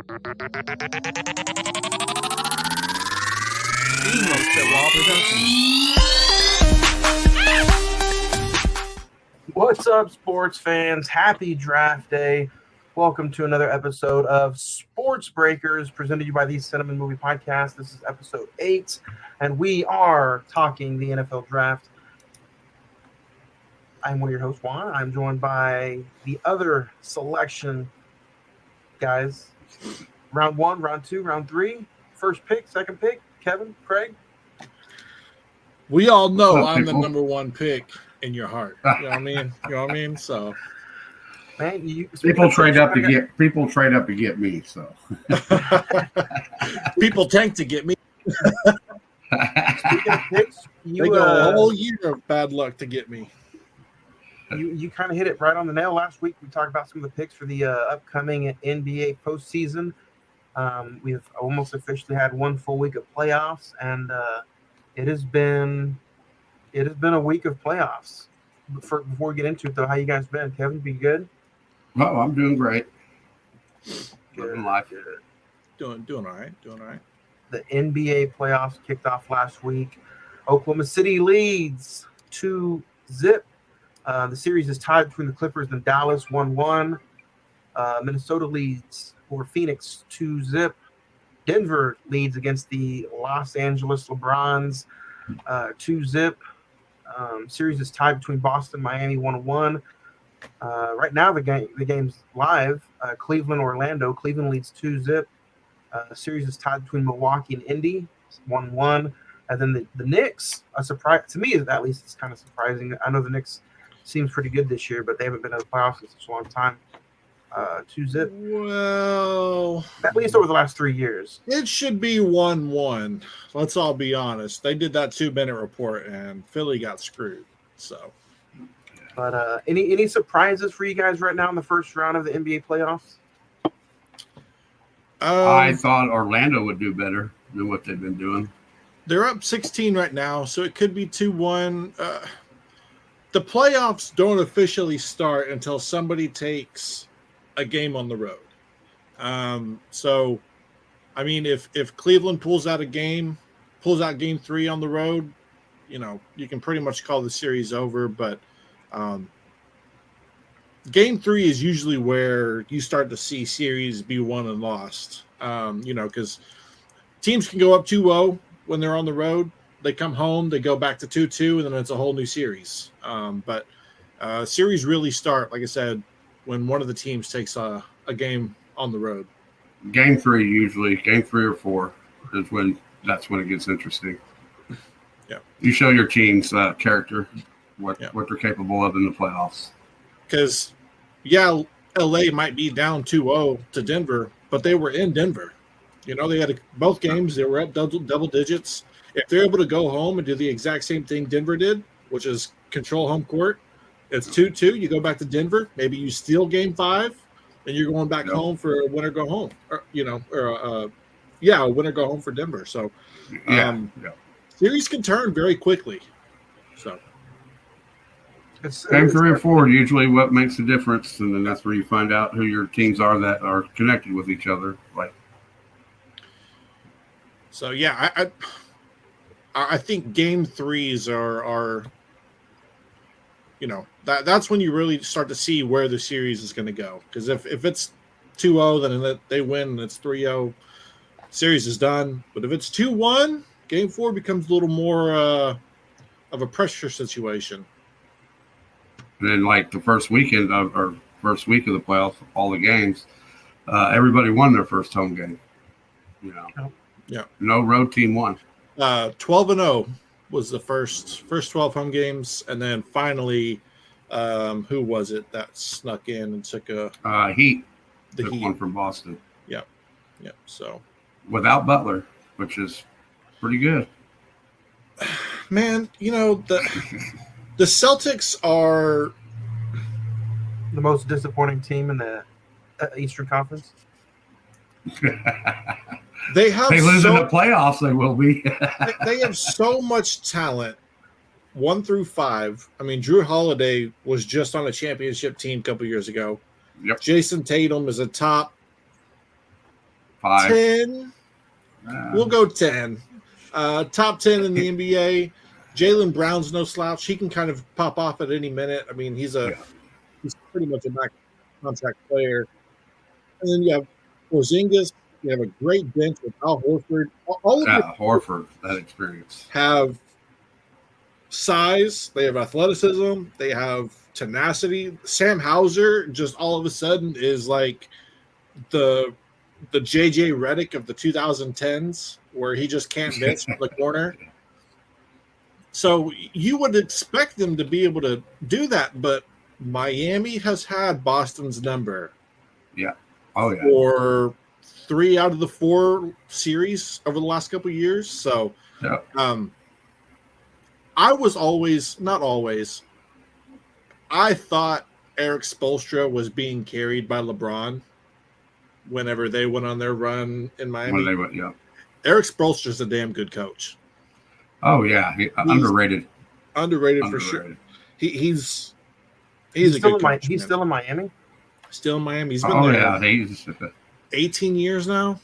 What's up, sports fans? Happy draft day. Welcome to another episode of Sports Breakers, presented to you by the Cine-Men Movie Podcast. This is episode 8, and we are talking the NFL draft. I'm one of your hosts, Juan. I'm joined by the other selection guys. Round 1, round 2, round 3, first pick, second pick, Kevin, Craig. We all know I'm the number one pick in your heart. You know what I mean? You know what I mean? So, man, people trade up to get me. So, people tank to get me. Speaking of picks, they go a whole year of bad luck to get me. You kind of hit it right on the nail. Last week we talked about some of the picks for the upcoming NBA postseason. We've almost officially had one full week of playoffs, and it has been a week of playoffs. Before we get into it, though, how you guys been? Kevin, be good? Oh, I'm doing great. Living life. Doing all right. The NBA playoffs kicked off last week. Oklahoma City leads 2-0. The series is tied between the Clippers and Dallas 1-1. Minnesota leads over Phoenix 2-0. Denver leads against the Los Angeles LeBrons 2-0. Series is tied between Boston and Miami 1-1. Right now the game's live. Cleveland Orlando. Cleveland leads 2-0. The series is tied between Milwaukee and Indy 1-1. And then the Knicks, a surprise to me, at least it's kind of surprising. I know the Knicks seems pretty good this year, but they haven't been in the playoffs in such a long time. 2-0. Well, at least over the last 3 years. It should be 1-1. Let's all be honest. They did that 2-minute report, and Philly got screwed. So, but any surprises for you guys right now in the first round of the NBA playoffs? I thought Orlando would do better than what they've been doing. They're up 16 right now, so it could be 2-1. The playoffs don't officially start until somebody takes a game on the road. So, I mean, if Cleveland pulls out game 3 on the road, you know, you can pretty much call the series over. But game 3 is usually where you start to see series be won and lost. You know, because teams can go up 2-0 when they're on the road. They come home, they go back to 2-2, and then it's a whole new series. But series really start, like I said, when one of the teams takes a game on the road. Game 3 or 4 is when it gets interesting. Yeah, you show your team's character, what they're capable of in the playoffs. Because, LA might be down 2-0 to Denver, but they were in Denver. You know, they had both games. They were at double digits. If they're able to go home and do the exact same thing Denver did, which is control home court, it's 2-2. You go back to Denver. Maybe you steal game 5, and you're going back home for a win or go home. Or, a win or go home for Denver. So, series can turn very quickly. So, game 3 or 4 usually what makes the difference, and then that's where you find out who your teams are that are connected with each other. So I think game 3s are you know, that's when you really start to see where the series is going to go. Because if it's 2-0, then they win and it's 3-0, series is done. But if it's 2-1, game 4 becomes a little more of a pressure situation. And then, like the first week of the playoffs, all the games, everybody won their first home game. You know, no road team won. 12-0 was the first 12 home games, and then finally, who was it that snuck in and took Heat? The Heat one from Boston. Yeah. So without Butler, which pretty good. Man, you know the Celtics are the most disappointing team in the Eastern Conference. They lose in the playoffs, they will be. They have so much talent, 1 through 5. I mean, Drew Holiday was just on a championship team a couple years ago. Yep. Jason Tatum is a top 5. 10. We'll go 10. Top 10 in the NBA. Jaylen Brown's no slouch. He can kind of pop off at any minute. I mean, he's pretty much a max contract player. And then you have Porzingis. You have a great bench with Al Horford. All of Horford, that experience. Have size. They have athleticism. They have tenacity. Sam Hauser just all of a sudden is like the JJ Redick of the 2010s, where he just can't miss from the corner. So you would expect them to be able to do that, but Miami has had Boston's number. Yeah. Oh, yeah. For 3 out of the 4 series over the last couple of years. So I was not always. I thought Eric Spoelstra was being carried by LeBron whenever they went on their run in Miami. When they went, Eric Spoelstra's a damn good coach. Oh, yeah. Underrated. Underrated for sure. He's a good coach. He's still in Miami? Still in Miami. He's been there. He's 18 years now.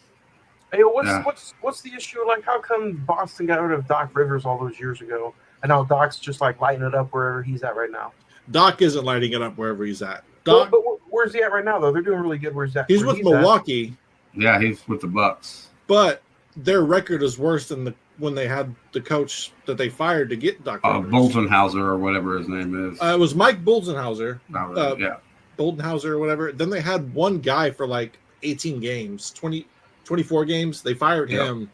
Hey, what's the issue? Like, how come Boston got rid of Doc Rivers all those years ago, and now Doc's just like lighting it up wherever he's at right now? Doc isn't lighting it up wherever he's at. But where's he at right now, though? They're doing really good. Where's that? He's with Milwaukee. Yeah, he's with the Bucks. But their record is worse than when they had the coach that they fired to get Doc Rivers. Bolzenhauser or whatever his name is. It was Mike Bolzenhauser. Yeah. Boldenhauser or whatever. Then they had one guy for like 18 games, 24 games. They fired him,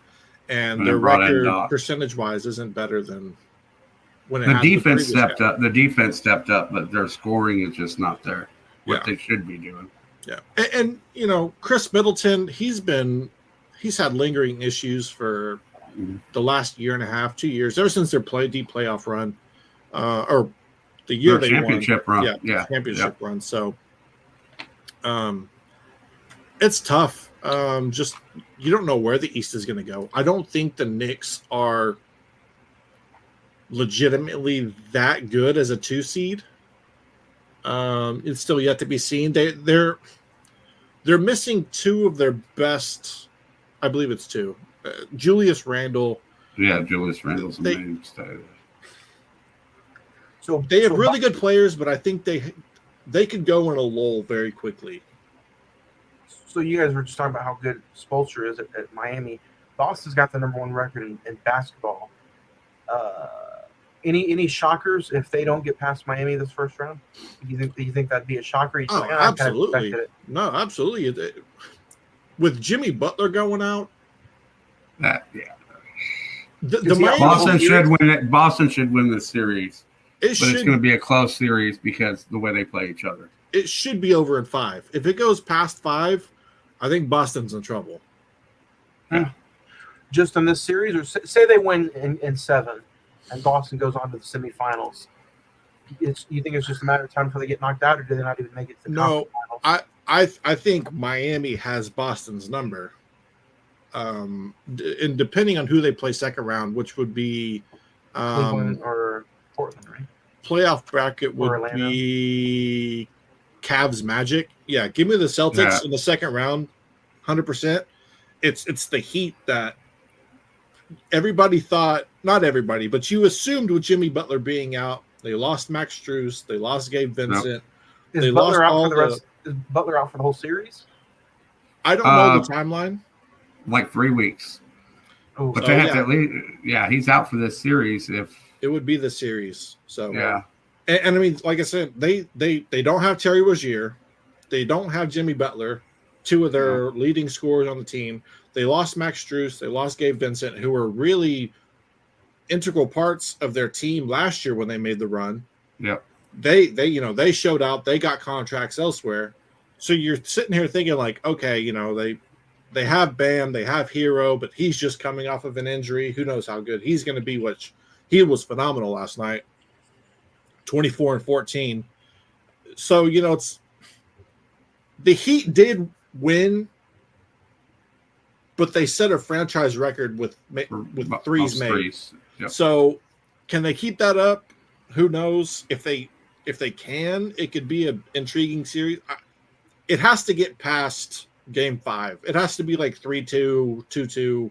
and their record percentage-wise isn't better than when it the defense stepped up. The defense stepped up, but their scoring is just not there. What they should be doing. Yeah, and you know, Chris Middleton, he's had lingering issues for the last year and a half, 2 years, ever since their deep playoff run, or the year they championship won. run. Yeah, championship run. So, it's tough. Just you don't know where the East is going to go. I don't think the Knicks are legitimately that good as a 2 seed. It's still yet to be seen. They're missing 2 of their best. I believe it's 2. Julius Randle. Yeah, Julius Randle's the mainstay. So they have really good players, but I think they could go in a lull very quickly. So you guys were just talking about how good Spoelstra is at Miami. Boston's got the number 1 record in basketball. Any shockers if they don't get past Miami this first round? Do you think that'd be a shocker? Absolutely. No, absolutely. With Jimmy Butler going out, Boston should win it. Boston should win this series, it's going to be a close series because the way they play each other. It should be over in 5. If it goes past 5, I think Boston's in trouble. Yeah. Just in this series, or say they win in 7, and Boston goes on to the semifinals. You think it's just a matter of time before they get knocked out, or do they not even make it to the finals? I think Miami has Boston's number. And depending on who they play second round, which would be Cleveland or Portland, right? Playoff bracket would be Cavs Magic. Yeah, give me the Celtics in the second round, 100%. It's the Heat that everybody thought, not everybody, but you assumed with Jimmy Butler being out, they lost Max Strus, they lost Gabe Vincent. Is Butler out for the whole series? I don't know the timeline. Like 3 weeks. But they have to at least, he's out for this series. If it would be the series, so and I mean, like I said, they don't have Terry Rozier, they don't have Jimmy Butler, 2 of their leading scorers on the team. They lost Max Strus, they lost Gabe Vincent, who were really integral parts of their team last year when they made the run. Yeah, they showed out, they got contracts elsewhere. So you're sitting here thinking like, okay, they have Bam, they have Hero, but he's just coming off of an injury. Who knows how good he's going to be, which he was phenomenal last night, 24 and 14. So, it's the Heat did win, but they set a franchise record with threes made. Yep. So can they keep that up? Who knows? If they can, it could be an intriguing series. It has to get past Game 5. It has to be like 3-2, 2-2.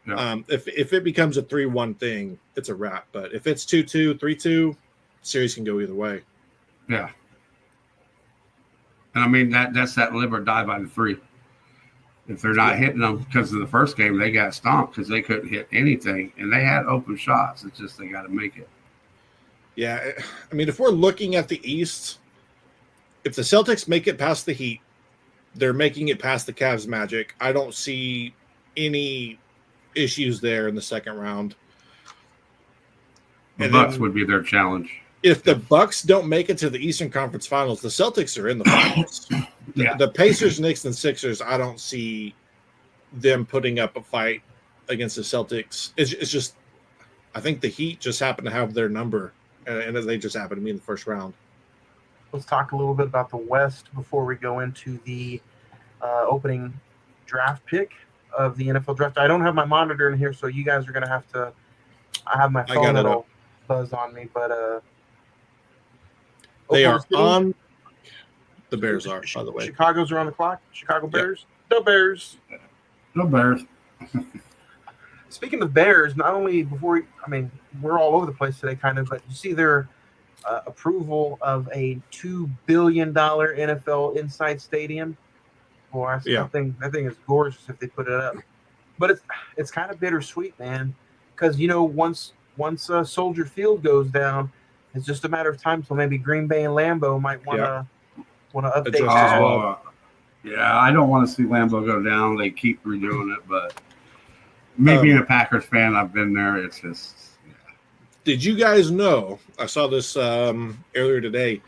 Yeah. If it becomes a 3-1 thing, it's a wrap. But if it's 2-2, 3-2, series can go either way. Yeah. And I mean that's that live or die by the 3. If they're not hitting them, because of the first game they got stomped because they couldn't hit anything, and they had open shots. It's just they got to make it. Yeah, I mean, if we're looking at the East, if the Celtics make it past the Heat, they're making it past the Cavs Magic. I don't see any issues there in the second round. The Bucks would be their challenge. If the Bucks don't make it to the Eastern Conference Finals, the Celtics are in the finals. The Pacers, Knicks, and Sixers, I don't see them putting up a fight against the Celtics. It's just, I think the Heat just happen to have their number, and they just happen to be in the first round. Let's talk a little bit about the West before we go into the opening draft pick of the NFL draft. I don't have my monitor in here, so you guys are going to have to. I have my phone that'll buzz on me, but they are on. The Bears are, by the way. Chicago's are on the clock. Chicago Bears. Yep. No Bears. No Bears. Speaking of Bears, not only we're all over the place today, kind of, but you see their approval of a $2 billion NFL inside stadium. Boy, that thing is gorgeous if they put it up. But it's kind of bittersweet, man, because once Soldier Field goes down, it's just a matter of time till maybe Green Bay and Lambeau might want to update as well. Yeah, I don't want to see Lambeau go down. They keep redoing it, but me being a Packers fan, I've been there. It's just. Did you guys know? I saw this earlier today.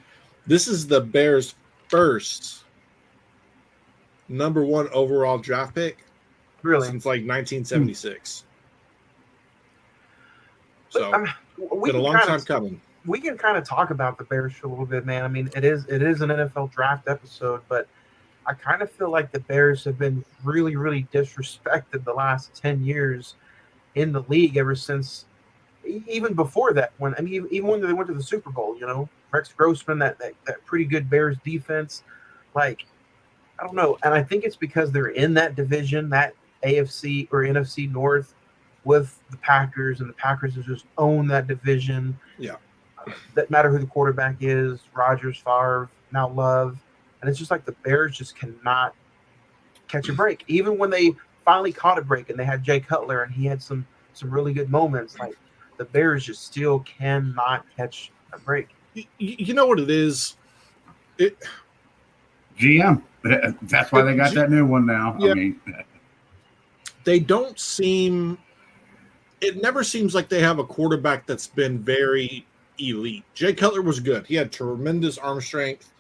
This is the Bears' first number 1 overall draft pick, really, since like 1976. So been a long time coming. We can kind of talk about the Bears for a little bit, man. I mean, it is an NFL draft episode, but I kind of feel like the Bears have been really, really disrespected the last 10 years in the league ever since. Even before that, even when they went to the Super Bowl, Rex Grossman, that pretty good Bears defense, like, I don't know. And I think it's because they're in that division, that AFC or NFC North with the Packers, and the Packers have just owned that division. Yeah. That matter who the quarterback is, Rodgers, Favre, now Love. And it's just like the Bears just cannot catch a break. Even when they finally caught a break and they had Jay Cutler and he had some really good moments, like, the Bears just still cannot catch a break. You know what it is? GM. That's why they got that new one now. Yeah. I mean, they don't seem. It never seems like they have a quarterback that's been very elite. Jay Cutler was good. He had tremendous arm strength,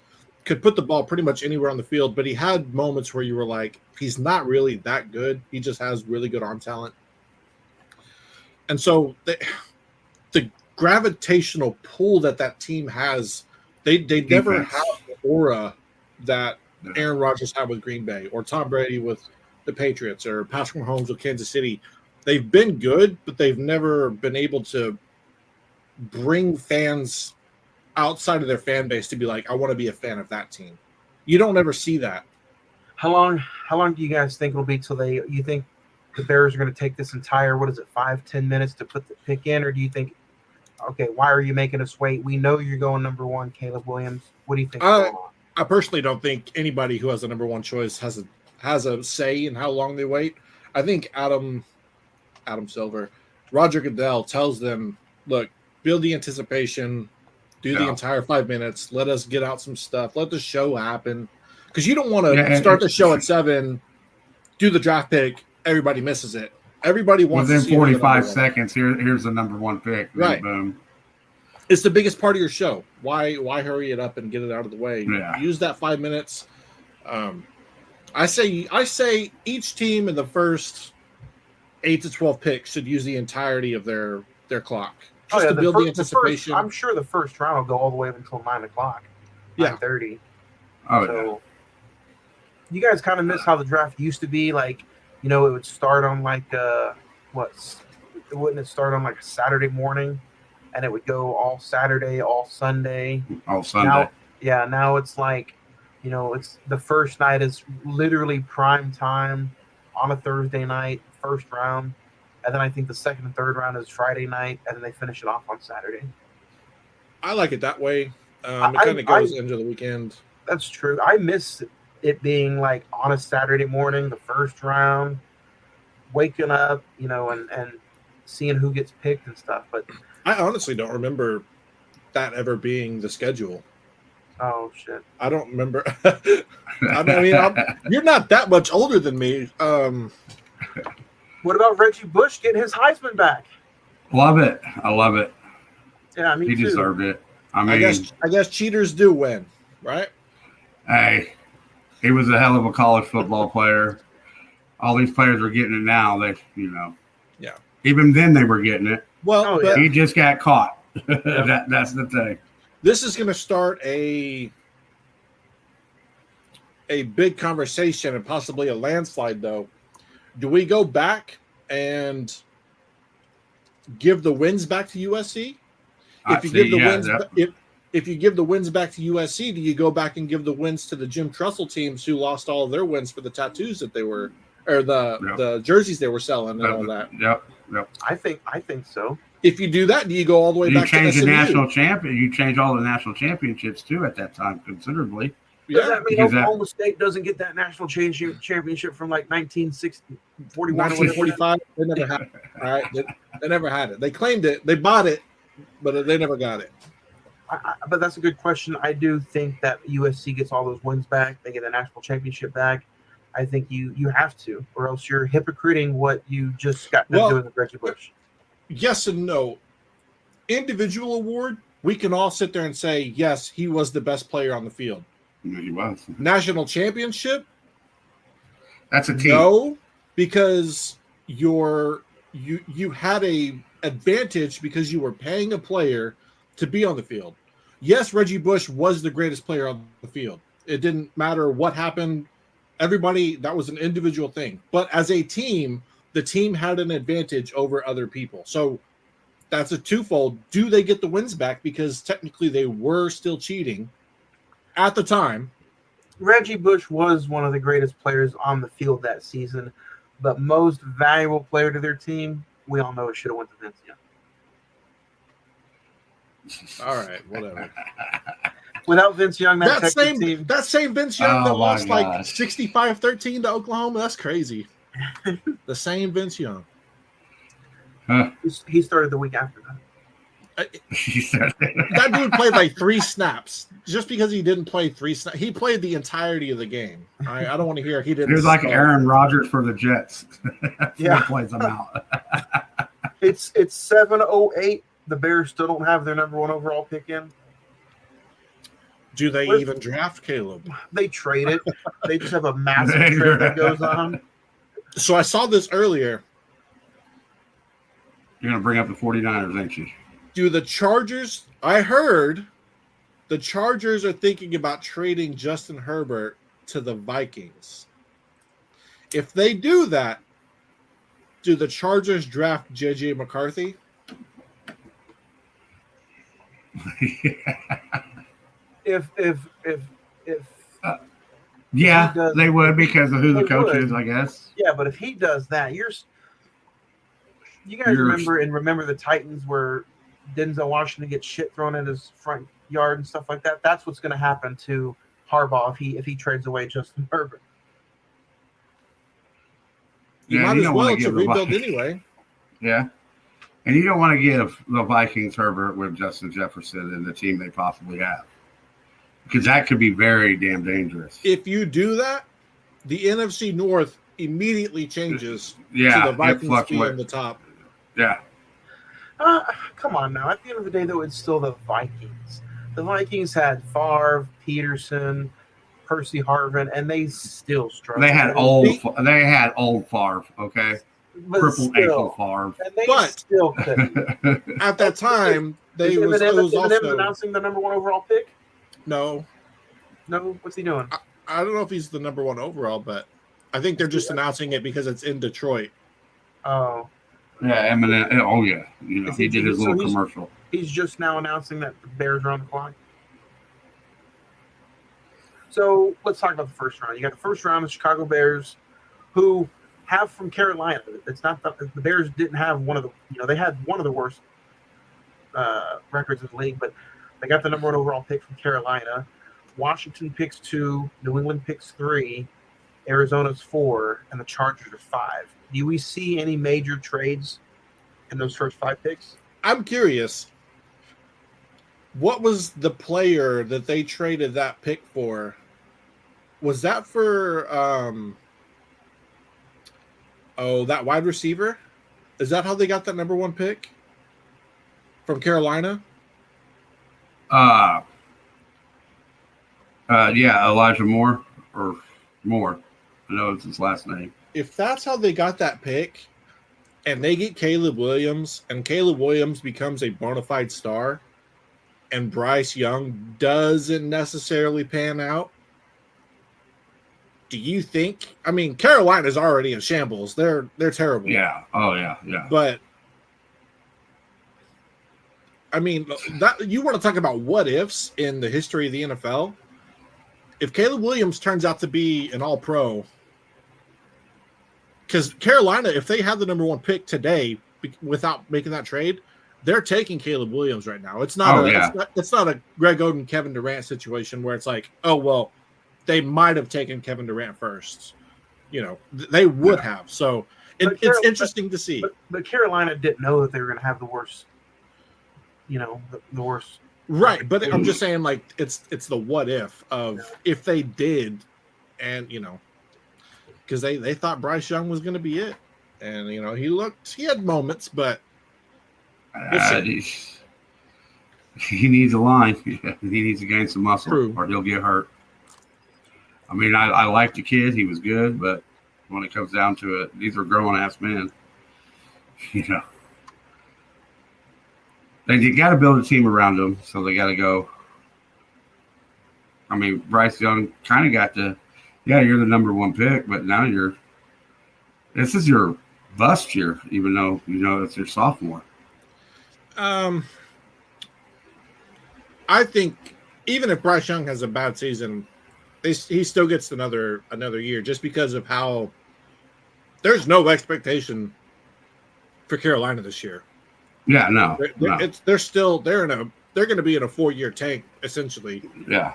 could put the ball pretty much anywhere on the field, but he had moments where you were like, he's not really that good. He just has really good arm talent. And so the gravitational pull that team has, they never have the aura that Aaron Rodgers had with Green Bay or Tom Brady with the Patriots or Patrick Mahomes with Kansas City. They've been good, but they've never been able to bring fans outside of their fan base to be like, I want to be a fan of that team. You don't ever see that. How long do you guys think it'll be till you think the Bears are going to take this entire, 5-10 minutes to put the pick in? Or do you think, okay, why are you making us wait? We know you're going number 1, Caleb Williams. What do you think? I personally don't think anybody who has the number 1 choice has a say in how long they wait. I think Adam Silver, Roger Goodell tells them, look, build the anticipation, do the entire 5 minutes, let us get out some stuff, let the show happen. Because you don't want to start the show at 7, do the draft pick, everybody misses it. Everybody wants within to see 45 seconds. Here's the number 1 pick. Right. Boom. It's the biggest part of your show. Why hurry it up and get it out of the way? Yeah. Use that 5 minutes. I say each team in the first 8 to 12 picks should use the entirety of their clock just to build the anticipation. I'm sure the first round will go all the way up until 9 o'clock. 9:30. So you guys kind of miss how the draft used to be. Like, it would start on wouldn't it start on like a Saturday morning, and it would go all Saturday, all Sunday. All Sunday. Now it's like, It's the first night is literally prime time on a Thursday night, first round. And then I think the second and third round is Friday night, and then they finish it off on Saturday. I like it that way. It kind of goes into the weekend. That's true. I miss it being like on a Saturday morning, the first round, waking up, and seeing who gets picked and stuff. But I honestly don't remember that ever being the schedule. Oh shit! I don't remember. You're not that much older than me. What about Reggie Bush getting his Heisman back? Love it. I love it. Yeah, me he too. Deserved it. I guess cheaters do win, right? Hey, he was a hell of a college football player. All these players are getting it now. Yeah. Even then, they were getting it. Well, he just got caught. That's the thing. This is going to start a big conversation and possibly a landslide, though. Do we go back and give the wins back to USC? If you give the wins back to USC, do you go back and give the wins to the Jim Tressel teams who lost all of their wins for the tattoos that they were, or the jerseys they were selling and all that? Yep. I think so. If you do that, do you go all the way back to SMU? You change the national champion. You change all the national championships too at that time considerably. Does that mean Oklahoma State doesn't get that national championship from like 1960, 41 or 1945? They never had it. All right, they never had it. They claimed it. They bought it, but they never got it. But that's a good question. I do think that USC gets all those wins back. They get the national championship back. I think you have to, or else you're hypocriting what you just got done doing with Reggie Bush. Yes and no. Individual award, we can all sit there and say, yes, he was the best player on the field. Yeah, he was. National championship? That's a team. No, because you had a advantage because you were paying a player to be on the field. Yes, Reggie Bush was the greatest player on the field. It didn't matter what happened. Everybody, that was an individual thing. But as a team, the team had an advantage over other people. So that's a twofold. Do they get the wins back? Because technically they were still cheating at the time. Reggie Bush was one of the greatest players on the field that season, but most valuable player to their team, we all know it should have went to Vince Young. All right, whatever. Without Vince Young, that same Vince Young that lost like 65-13 to Oklahoma, that's crazy. The same Vince Young. Huh. He started the week after that. That dude played like 3 snaps. Just because he didn't play 3 snaps, he played the entirety of the game. I don't want to hear he didn't. He was like Aaron Rodgers for the Jets. Yeah, he plays them out. It's 7:08. The Bears still don't have their number 1 overall pick in. Do they even draft Caleb? They trade it. They just have a massive trade that goes on. So I saw this earlier. You're going to bring up the 49ers, ain't you? Do the Chargers – I heard the Chargers are thinking about trading Justin Herbert to the Vikings. If they do that, do the Chargers draft J.J. McCarthy? If yeah, they would because of who the coach is, I guess. Yeah, but if he does that, you guys remember the Titans where Denzel Washington gets shit thrown in his front yard and stuff like that. That's what's going to happen to Harbaugh if he trades away Justin Herbert. You might as well to rebuild anyway. Yeah. And you don't want to give the Vikings Herbert with Justin Jefferson and the team they possibly have. Because that could be very damn dangerous. If you do that, the NFC North immediately changes to the Vikings being the top. Yeah. Come on now. At the end of the day, though, it's still the Vikings. The Vikings had Favre, Peterson, Percy Harvin, and they still struggled. They had old Favre, okay? Triple ankle Favre. And they still couldn't. At that time, it was also announcing the number 1 overall pick? No. What's he doing? I don't know if he's the number 1 overall, but I think they're just announcing it because it's in Detroit. Oh. Yeah, Eminem. Oh, yeah. He did his little commercial. He's just now announcing that the Bears are on the clock. So let's talk about the first round. You got the first round, the Chicago Bears, who have from Carolina. It's not the Bears didn't have one of the, they had one of the worst records in the league, but they got the number 1 overall pick from Carolina. Washington picks 2, New England picks 3, Arizona's 4, and the Chargers are 5. Do we see any major trades in those first 5 picks? I'm curious. What was the player that they traded that pick for? Was that for that wide receiver? Is that how they got that number 1 pick from Carolina? Yeah, Elijah Moore or Moore. I know it's his last name. If that's how they got that pick, and they get Caleb Williams, and Caleb Williams becomes a bona fide star, and Bryce Young doesn't necessarily pan out, do you think? I mean, Carolina's already in shambles. They're terrible. Yeah. Oh yeah. Yeah. But I mean, that you want to talk about what ifs in the history of the NFL? If Caleb Williams turns out to be an All-Pro, because Carolina, if they had the number 1 pick today without making that trade, they're taking Caleb Williams right now. It's not it's not a Greg Oden, Kevin Durant situation where it's like, oh well, they might have taken Kevin Durant first. They would have. So it's interesting to see. But Carolina didn't know that they were going to have the worst. The worst. Right, but I'm just saying, like, it's the what if of if they did, and because they thought Bryce Young was going to be it, and he had moments, but he needs a line. He needs to gain some muscle, True. Or he'll get hurt. I mean, I like the kid; he was good, but when it comes down to it, these are grown-ass men. They got to build a team around them, so they got to go. I mean, Bryce Young kind of got you're the number 1 pick, but now this is your bust year, even though it's your sophomore. I think even if Bryce Young has a bad season, he still gets another year just because of how there's no expectation for Carolina this year. Yeah, no. They're going to be in a 4-year tank essentially. Yeah.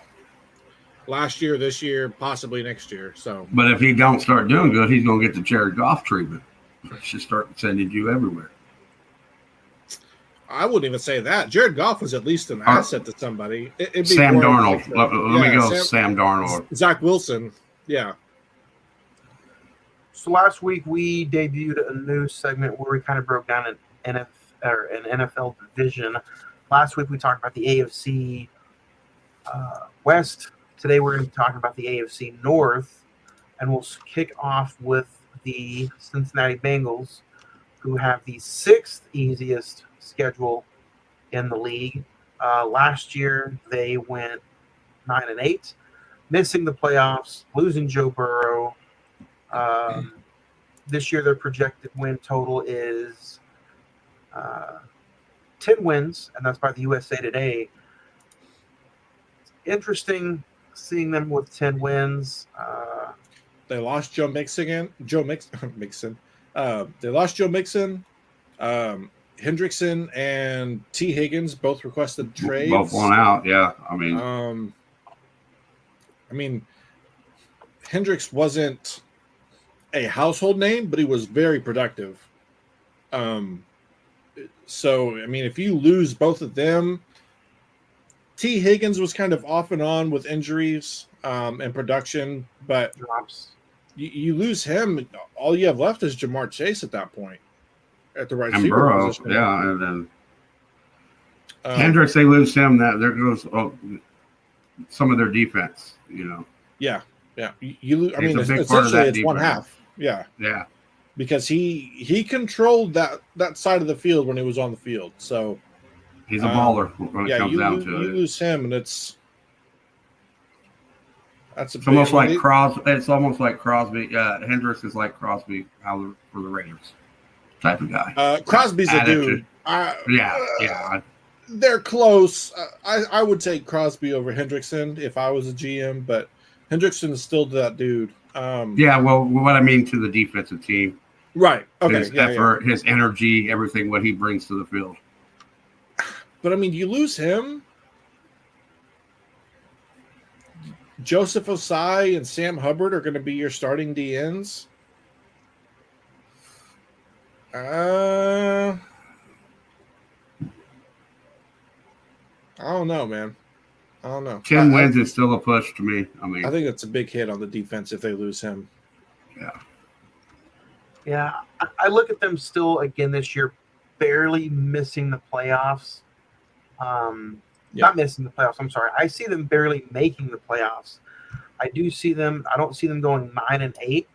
Last year, this year, possibly next year. So, but if he don't start doing good, he's going to get the Jared Goff treatment. Should start sending you everywhere. I wouldn't even say that. Jared Goff was at least an asset to somebody. Sam Darnold. Let me go. Sam Darnold. Zach Wilson. Yeah. So last week we debuted a new segment where we kind of broke down an NFL division. Last week we talked about the AFC West. Today we're going to be talking about the AFC North, and we'll kick off with the Cincinnati Bengals, who have the 6th easiest schedule in the league. Last year they went 9-8, missing the playoffs, losing Joe Burrow. This year their projected win total is 10 wins, and that's by the USA Today. It's interesting seeing them with 10 wins. They lost Joe Mixon. They lost Joe Mixon. Hendrickson and T. Higgins both requested trades. Both won out, yeah. I mean, Hendricks wasn't a household name, but he was very productive. So, I mean, if you lose both of them, T. Higgins was kind of off and on with injuries and production, but you lose him, all you have left is Jamar Chase at that point at the right receiver position. Yeah, and then Hendricks, they lose him. That there goes some of their defense. Yeah. You lose. I mean, essentially, it's one half. Yeah. Because he controlled that side of the field when he was on the field. So he's a baller when it comes down to it. You lose him, and it's almost like Crosby. It's almost like Crosby. Hendricks is like Crosby for the Raiders type of guy. Crosby's a dude. They're close. I would take Crosby over Hendrickson if I was a GM, but Hendrickson's still that dude. Yeah, well, what I mean to the defensive team. Right. Okay. His effort, his energy, everything, what he brings to the field. But, I mean, you lose him. Joseph Osai and Sam Hubbard are going to be your starting DNs. I don't know, man. I don't know. 10 wins is still a push to me. I mean, I think that's a big hit on the defense if they lose him. Yeah. Yeah, I look at them still again this year, barely missing the playoffs. Not missing the playoffs. I'm sorry. I see them barely making the playoffs. I don't see them going 9-8.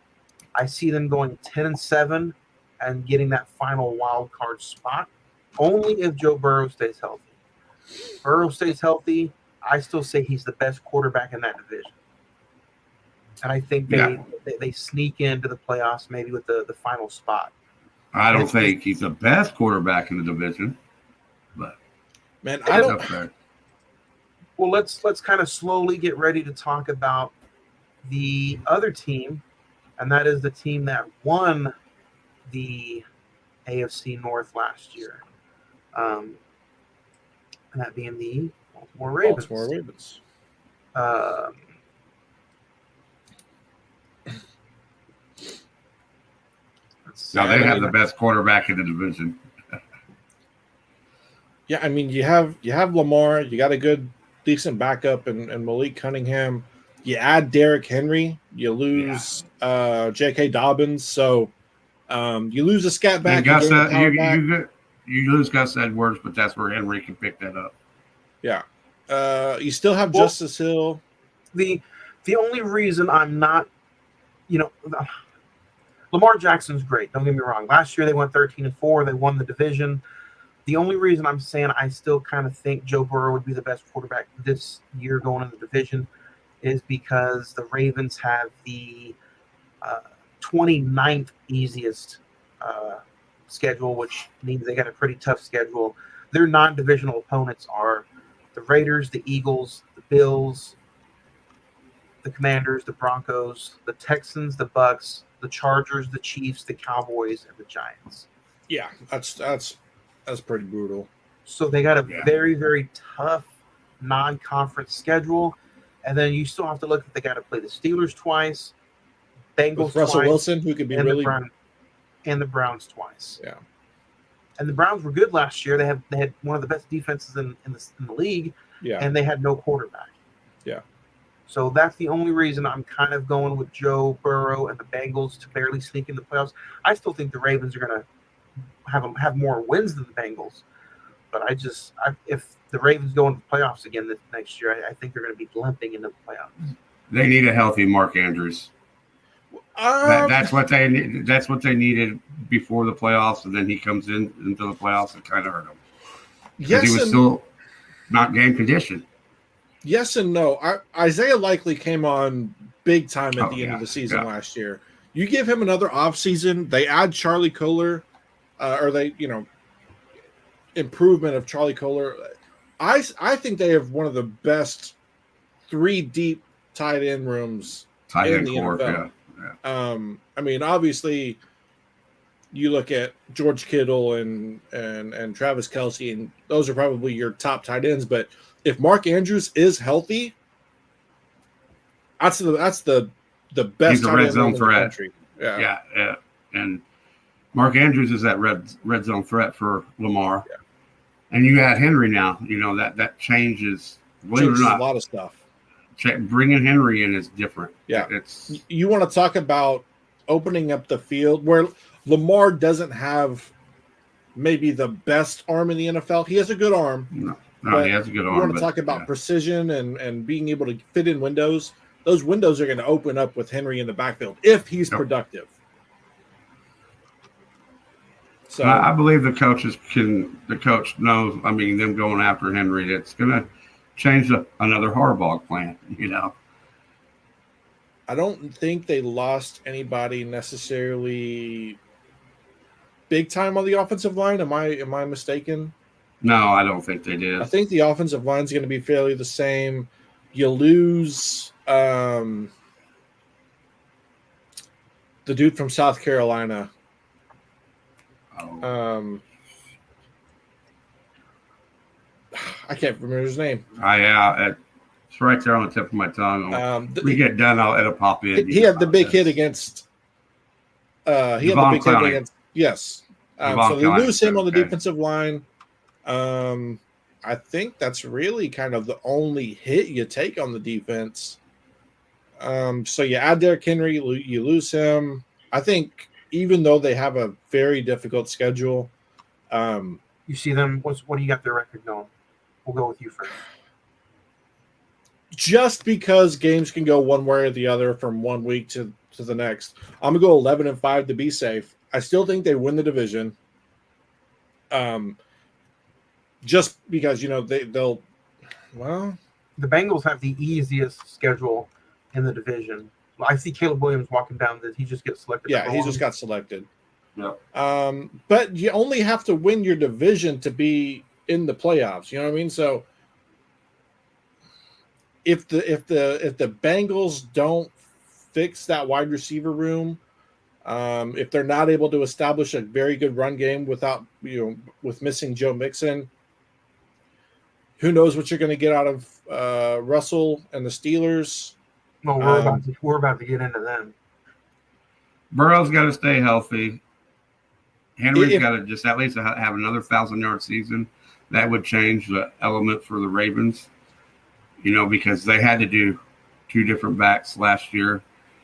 I see them going 10-7 and getting that final wild card spot. Only if Joe Burrow stays healthy. Burrow stays healthy, I still say he's the best quarterback in that division. And I think they sneak into the playoffs maybe with the final spot. I don't think he's the best quarterback in the division, but man, I don't. Well, let's kind of slowly get ready to talk about the other team, and that is the team that won the AFC North last year, and that being the Baltimore Ravens. Now they have the best quarterback in the division. Yeah, I mean you have Lamar, you got a good, decent backup, and Malik Cunningham. You add Derrick Henry, you lose J.K. Dobbins, so you lose a scat back. You lose Gus Edwards, but that's where Henry can pick that up. Yeah, you still have Justice Hill. The only reason I'm not, Lamar Jackson's great. Don't get me wrong. Last year they went 13-4. They won the division. The only reason I'm saying I still kind of think Joe Burrow would be the best quarterback this year going in the division is because the Ravens have the 29th easiest schedule, which means they got a pretty tough schedule. Their non-divisional opponents are the Raiders, the Eagles, the Bills, the Commanders, the Broncos, the Texans, the Bucks, the Chargers, the Chiefs, the Cowboys, and the Giants. Yeah, that's pretty brutal. So they got a very, very tough non-conference schedule. And then you still have to look at they got to play the Steelers twice, Bengals with Russell twice, Wilson, who could be really and the Browns twice. Yeah. And the Browns were good last year. They had one of the best defenses in the league. Yeah. And they had no quarterback. Yeah. So that's the only reason I'm kind of going with Joe Burrow and the Bengals to barely sneak in the playoffs. I still think the Ravens are going to have more wins than the Bengals. But if the Ravens go into the playoffs again next year, I think they're going to be limping into the playoffs. They need a healthy Mark Andrews. That's what they need. That's what they needed before the playoffs, and then he comes into the playoffs and kind of hurt him because he was still not game conditioned. Yes and no. Isaiah Likely came on big time at the end of the season last year. You give him another offseason, they add Charlie Kohler, improvement of Charlie Kohler. I think they have one of the best 3 deep tight end rooms in the NFL. I mean, obviously, you look at George Kittle and Travis Kelce, and those are probably your top tight ends. But if Mark Andrews is healthy, that's the best. He's a red zone threat. Country. Yeah, and Mark Andrews is that red zone threat for Lamar. Yeah. And you add Henry now. You know that changes. Believe it or not, a lot of stuff. Bringing Henry in is different. Yeah, you want to talk about opening up the field where Lamar doesn't have maybe the best arm in the NFL. He has a good arm. No, he has a good arm. You want to talk about precision and being able to fit in windows. Those windows are going to open up with Henry in the backfield if he's productive. So I believe the coach knows. I mean, them going after Henry, it's going to change another Harbaugh plan. I don't think they lost anybody necessarily big time on the offensive line. Am I mistaken? No, I don't think they did. I think the offensive line is going to be fairly the same. You lose The dude from South Carolina. Oh. I can't remember his name. It's right there on the tip of my tongue. We get done, it'll pop in. He had the big hit against. He had the big hit against. Yes. So they lose him on the defensive line. I think that's really kind of the only hit you take on the defense. So you add Derrick Henry, you lose him. I think even though they have a very difficult schedule, you see them. What do you got their record going? We'll go with you first. Just because games can go one way or the other from one week to the next, I'm gonna go 11-5 to be safe. I still think they win the division. Just because they'll. Well, the Bengals have the easiest schedule in the division. I see Caleb Williams walking down. Did he just get selected? Yeah, he just got selected. Yeah. But you only have to win your division to be in the playoffs. You know what I mean? So if the Bengals don't fix that wide receiver room, if they're not able to establish a very good run game with missing Joe Mixon, who knows what you're going to get out of Russell and the Steelers? Well, we're about to get into them. Burrow's got to stay healthy. Henry's got to just at least have another 1,000-yard season. That would change the element for the Ravens, because they had to do 2 different backs last year.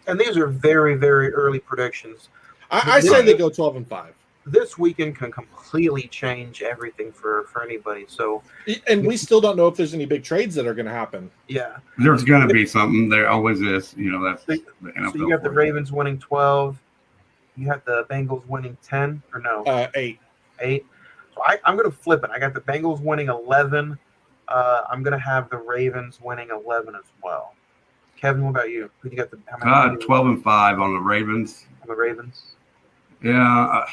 And these are very, very early predictions. I say they go 12-5. This weekend can completely change everything for anybody. So, and we still don't know if there's any big trades that are going to happen. Yeah, there's going to be something. There always is. That's the NFL. So you got the Ravens winning 12. You had the Bengals winning 10 or no? 8. 8. So I'm going to flip it. I got the Bengals winning 11. I'm going to have the Ravens winning 11 as well. Kevin, what about you? Who do you got? 12-5 on the Ravens. On the Ravens. Yeah.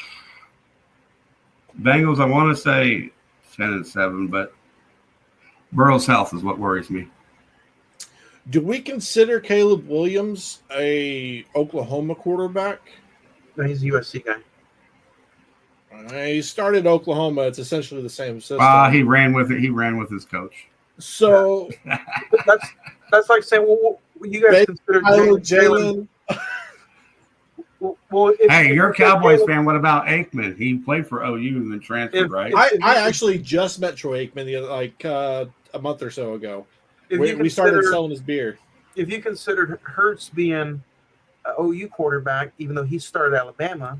Bengals, I want to say 10-7, but Burrow's health is what worries me. Do we consider Caleb Williams a Oklahoma quarterback? No, he's a USC guy. He started Oklahoma. It's essentially the same system. He ran with it. He ran with his coach. So that's like saying, well, you guys consider Jalen. Well, hey, you're a Cowboys fan. What about Aikman? He played for OU and then transferred, right? I actually just met Troy Aikman a month or so ago. We started selling his beer. If you considered Hurts being an OU quarterback, even though he started Alabama.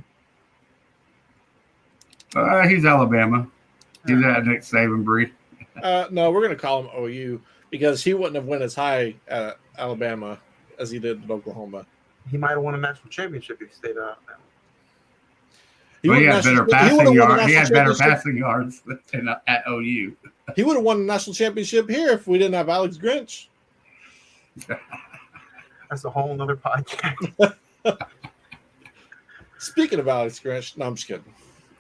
He's Alabama. He's that Nick Saban breed. No, we're going to call him OU because he wouldn't have went as high at Alabama as he did at Oklahoma. He might have won a national championship if he stayed at Alabama. He had better passing yards. He had better passing yards at OU. He would have won a national championship here if we didn't have Alex Grinch. That's a whole nother podcast. Speaking of Alex Grinch, no, I'm just kidding.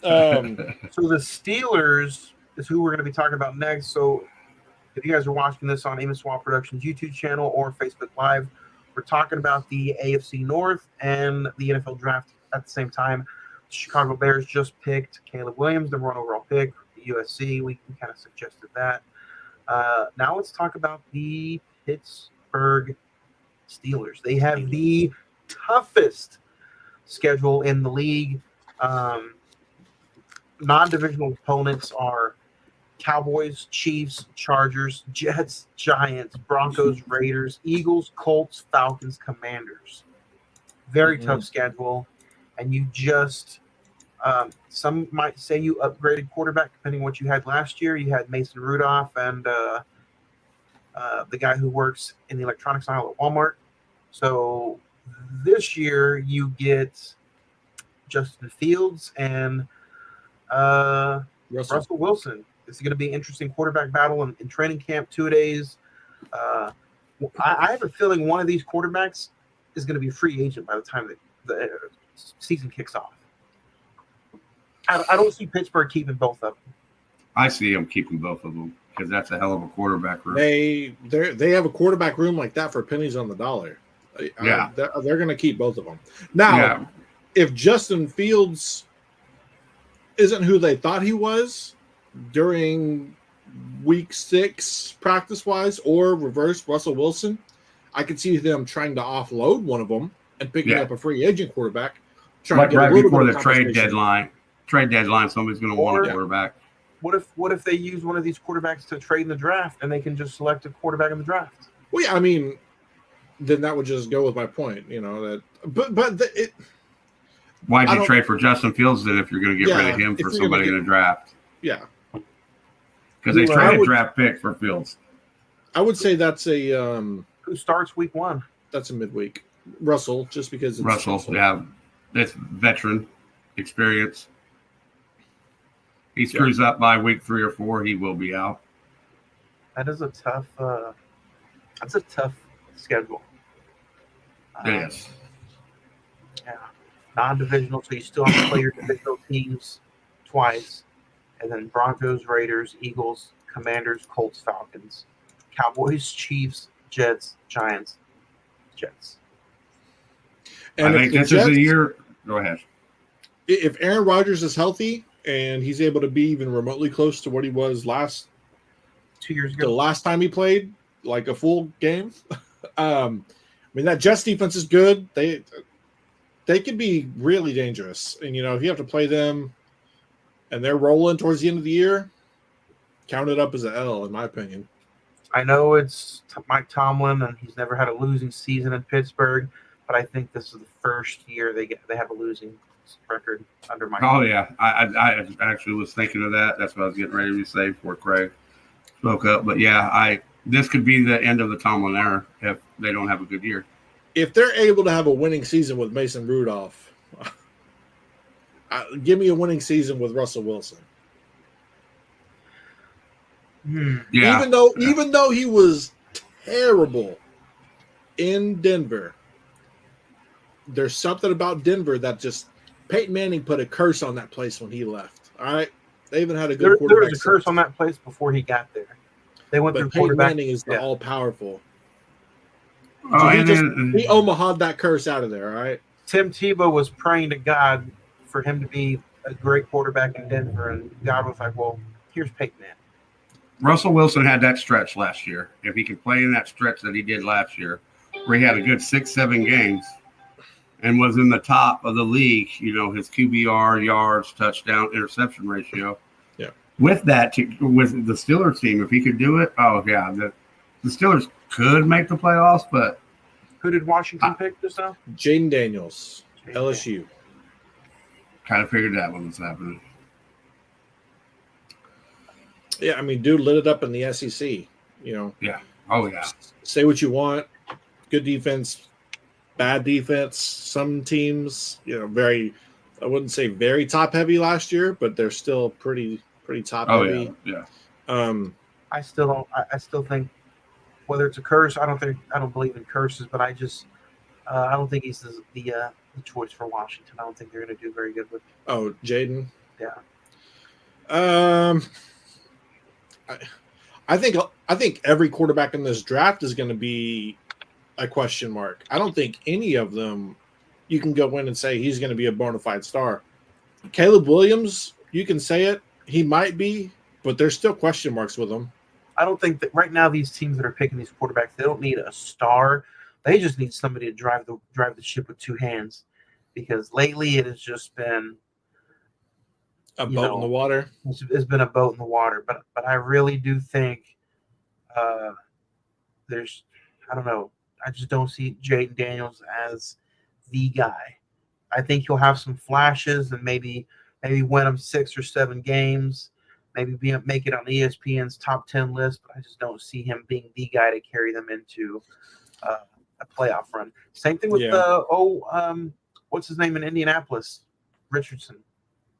So the Steelers is who we're going to be talking about next. So if you guys are watching this on Amos Wall Productions YouTube channel or Facebook Live, we're talking about the AFC North and the NFL draft at the same time. The Chicago Bears just picked Caleb Williams, number 1 overall pick, the USC. We kind of suggested that. Now let's talk about the Pittsburgh Steelers. They have the toughest schedule in the league. Non-divisional opponents are Cowboys, Chiefs, Chargers, Jets, Giants, Broncos, Raiders, Eagles, Colts, Falcons, Commanders. Very tough schedule. And you just some might say you upgraded quarterback depending on what you had last year. You had Mason Rudolph and the guy who works in the electronics aisle at Walmart. So this year you get Justin Fields and Russell Wilson. It's going to be an interesting quarterback battle in training camp 2 days. I have a feeling one of these quarterbacks is going to be a free agent by the time the season kicks off. I don't see Pittsburgh keeping both of them. I see them keeping both of them. because that's a hell of a quarterback room. They have a quarterback room like that for pennies on the dollar. Yeah. They're going to keep both of them. Now, if Justin Fields isn't who they thought he was during week 6 practice-wise, or reverse Russell Wilson, I could see them trying to offload one of them and picking up a free agent quarterback. Like right before the trade deadline. Somebody's going to want a quarterback. What if they use one of these quarterbacks to trade in the draft and they can just select a quarterback in the draft? Well, yeah, I mean, then that would just go with my point, Why'd you trade for Justin Fields then if you're going to get rid of him for somebody in the draft? Yeah. Because they traded a draft pick for Fields. I would say that's a who starts week 1? That's a midweek. Russell, just because it's Russell. Yeah. That's veteran experience. He screws up by week 3 or 4, he will be out. That is a tough schedule. Yes. Yeah. Non-divisional, so you still have to play your divisional teams twice. And then Broncos, Raiders, Eagles, Commanders, Colts, Falcons, Cowboys, Chiefs, Jets, Giants, Jets. And I think this is the year. Go ahead. If Aaron Rodgers is healthy and he's able to be even remotely close to what he was 2 years ago, the last time he played like a full game, I mean that Jets defense is good. They could be really dangerous, and if you have to play them, and they're rolling towards the end of the year, count it up as an L, in my opinion. I know it's Mike Tomlin, and he's never had a losing season in Pittsburgh, but I think this is the first year they have a losing record under Mike. Oh yeah, I actually was thinking of that. That's what I was getting ready to say before Craig spoke up. But yeah, this could be the end of the Tomlin era if they don't have a good year. If they're able to have a winning season with Mason Rudolph, give me a winning season with Russell Wilson. Yeah. Even though he was terrible in Denver, there's something about Denver that just Peyton Manning put a curse on that place when he left. All right, they even had a good quarterback. There was a curse on that place before he got there. They went through Peyton quarterback. Manning is the all powerful. Oh, so he Omaha'd that curse out of there. All right. Tim Tebow was praying to God for him to be a great quarterback in Denver, and God was like, "Well, here's Peyton Manning." Russell Wilson had that stretch last year. If he could play in that stretch that he did last year, where he had a good 6-7 games and was in the top of the league, his QBR, yards, touchdown, interception ratio. Yeah. With that, with the Steelers team, if he could do it, the Steelers could make the playoffs, but who did Washington pick just now? Jaden Daniels, LSU. Kind of figured that one was happening. Yeah, I mean, dude lit it up in the SEC. Yeah. Oh yeah. Say what you want. Good defense, bad defense. Some teams, I wouldn't say very top heavy last year, but they're still pretty top heavy. Yeah. I still think whether it's a curse, I don't believe in curses, but I don't think he's the choice for Washington. I don't think they're going to do very good with him. Oh, Jaden? Yeah. I think every quarterback in this draft is going to be a question mark. I don't think any of them you can go in and say he's going to be a bona fide star. Caleb Williams, you can say it. He might be, but there's still question marks with him. I don't think that right now these teams that are picking these quarterbacks, they don't need a star. They just need somebody to drive the ship with two hands, because lately it has just been a boat in the water. It's been a boat in the water, but I really do think I don't know. I just don't see Jaden Daniels as the guy. I think he'll have some flashes and maybe win them 6 or 7 games, maybe make it on ESPN's top 10 list, but I just don't see him being the guy to carry them into a playoff run. Same thing with what's his name in Indianapolis, Richardson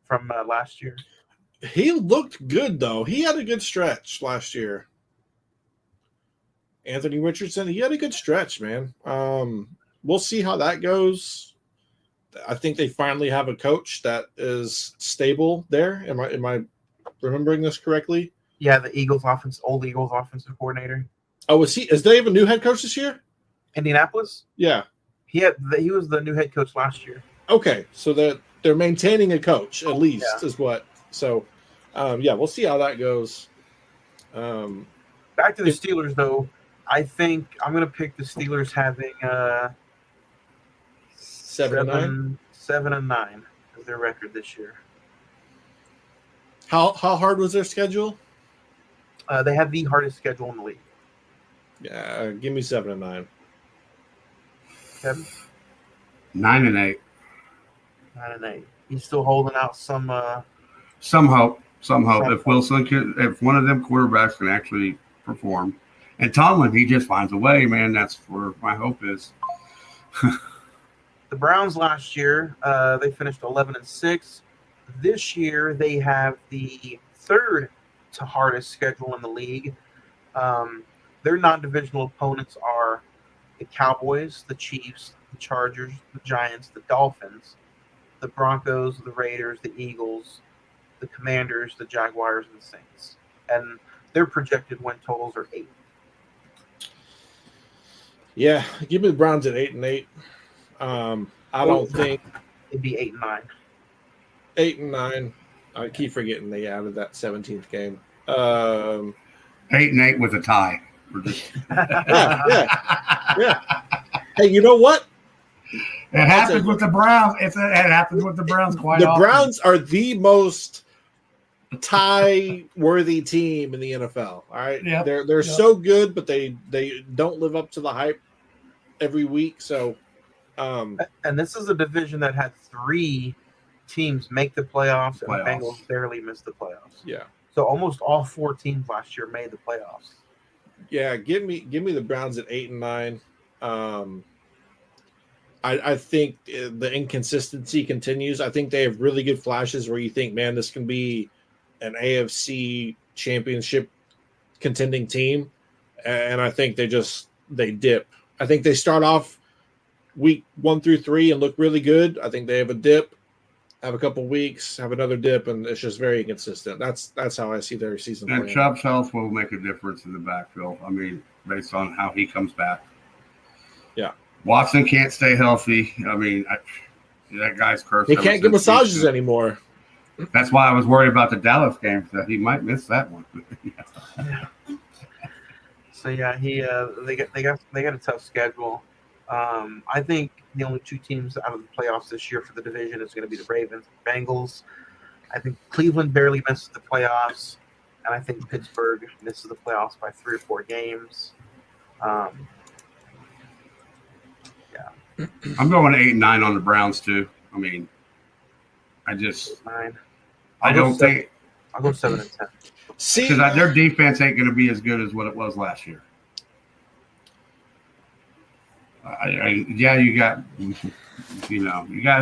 from last year. He looked good though. He had a good stretch last year. Anthony Richardson, he had a good stretch, man. We'll see how that goes. I think they finally have a coach that is stable there. Am I remembering this correctly? Yeah, the old Eagles offensive coordinator. Oh, is they have a new head coach this year? Indianapolis? Yeah. He was the new head coach last year. Okay, so they're maintaining a coach at least is what. So, we'll see how that goes. Back to the Steelers, though. I think I'm going to pick the Steelers having 7-9 as their record this year. How hard was their schedule? They have the hardest schedule in the league. Yeah, give me 7-9. Kevin? 9-8. 9-8. He's still holding out some hope. If if one of them quarterbacks can actually perform, and Tomlin, he just finds a way, man. That's where my hope is. The Browns last year, they finished 11-6. This year, they have the third to hardest schedule in the league. Their non-divisional opponents are the Cowboys, the Chiefs, the Chargers, the Giants, the Dolphins, the Broncos, the Raiders, the Eagles, the Commanders, the Jaguars, and the Saints. And their projected win totals are 8. Yeah, give me the Browns at 8-8. I don't think it'd be 8-9. 8-9. I keep forgetting they added that 17th game. 8-8 with a tie. Yeah. Hey, you know what? It happens with the Browns. It happens with the Browns quite often. The Browns are the most tie-worthy team in the NFL. All right, they're so good, but they don't live up to the hype every week. So, and this is a division that had 3 teams make the playoffs, and the Bengals barely missed the playoffs. Yeah. So almost all 4 teams last year made the playoffs. Yeah, give me the Browns at 8-9. I think the inconsistency continues. I think they have really good flashes where you think, man, this can be an AFC championship contending team. And I think they dip. I think they start off week 1 through 3 and look really good. I think they have a dip, have a couple weeks, have another dip, and it's just very inconsistent. That's how I see their season. And Chubb's health will make a difference in the backfield. I mean, based on how he comes back. Yeah. Watson can't stay healthy. I mean, that guy's cursed. He can't get massages anymore. That's why I was worried about the Dallas game. That he might miss that one. Yeah. So yeah, they got a tough schedule. I think the only 2 teams out of the playoffs this year for the division is going to be the Ravens and Bengals. I think Cleveland barely misses the playoffs, and I think Pittsburgh misses the playoffs by 3 or 4 games. I'm going 8-9 on the Browns too. I mean, I just 9. I don't think I'll go 7-10. See, because their defense ain't going to be as good as what it was last year. You got who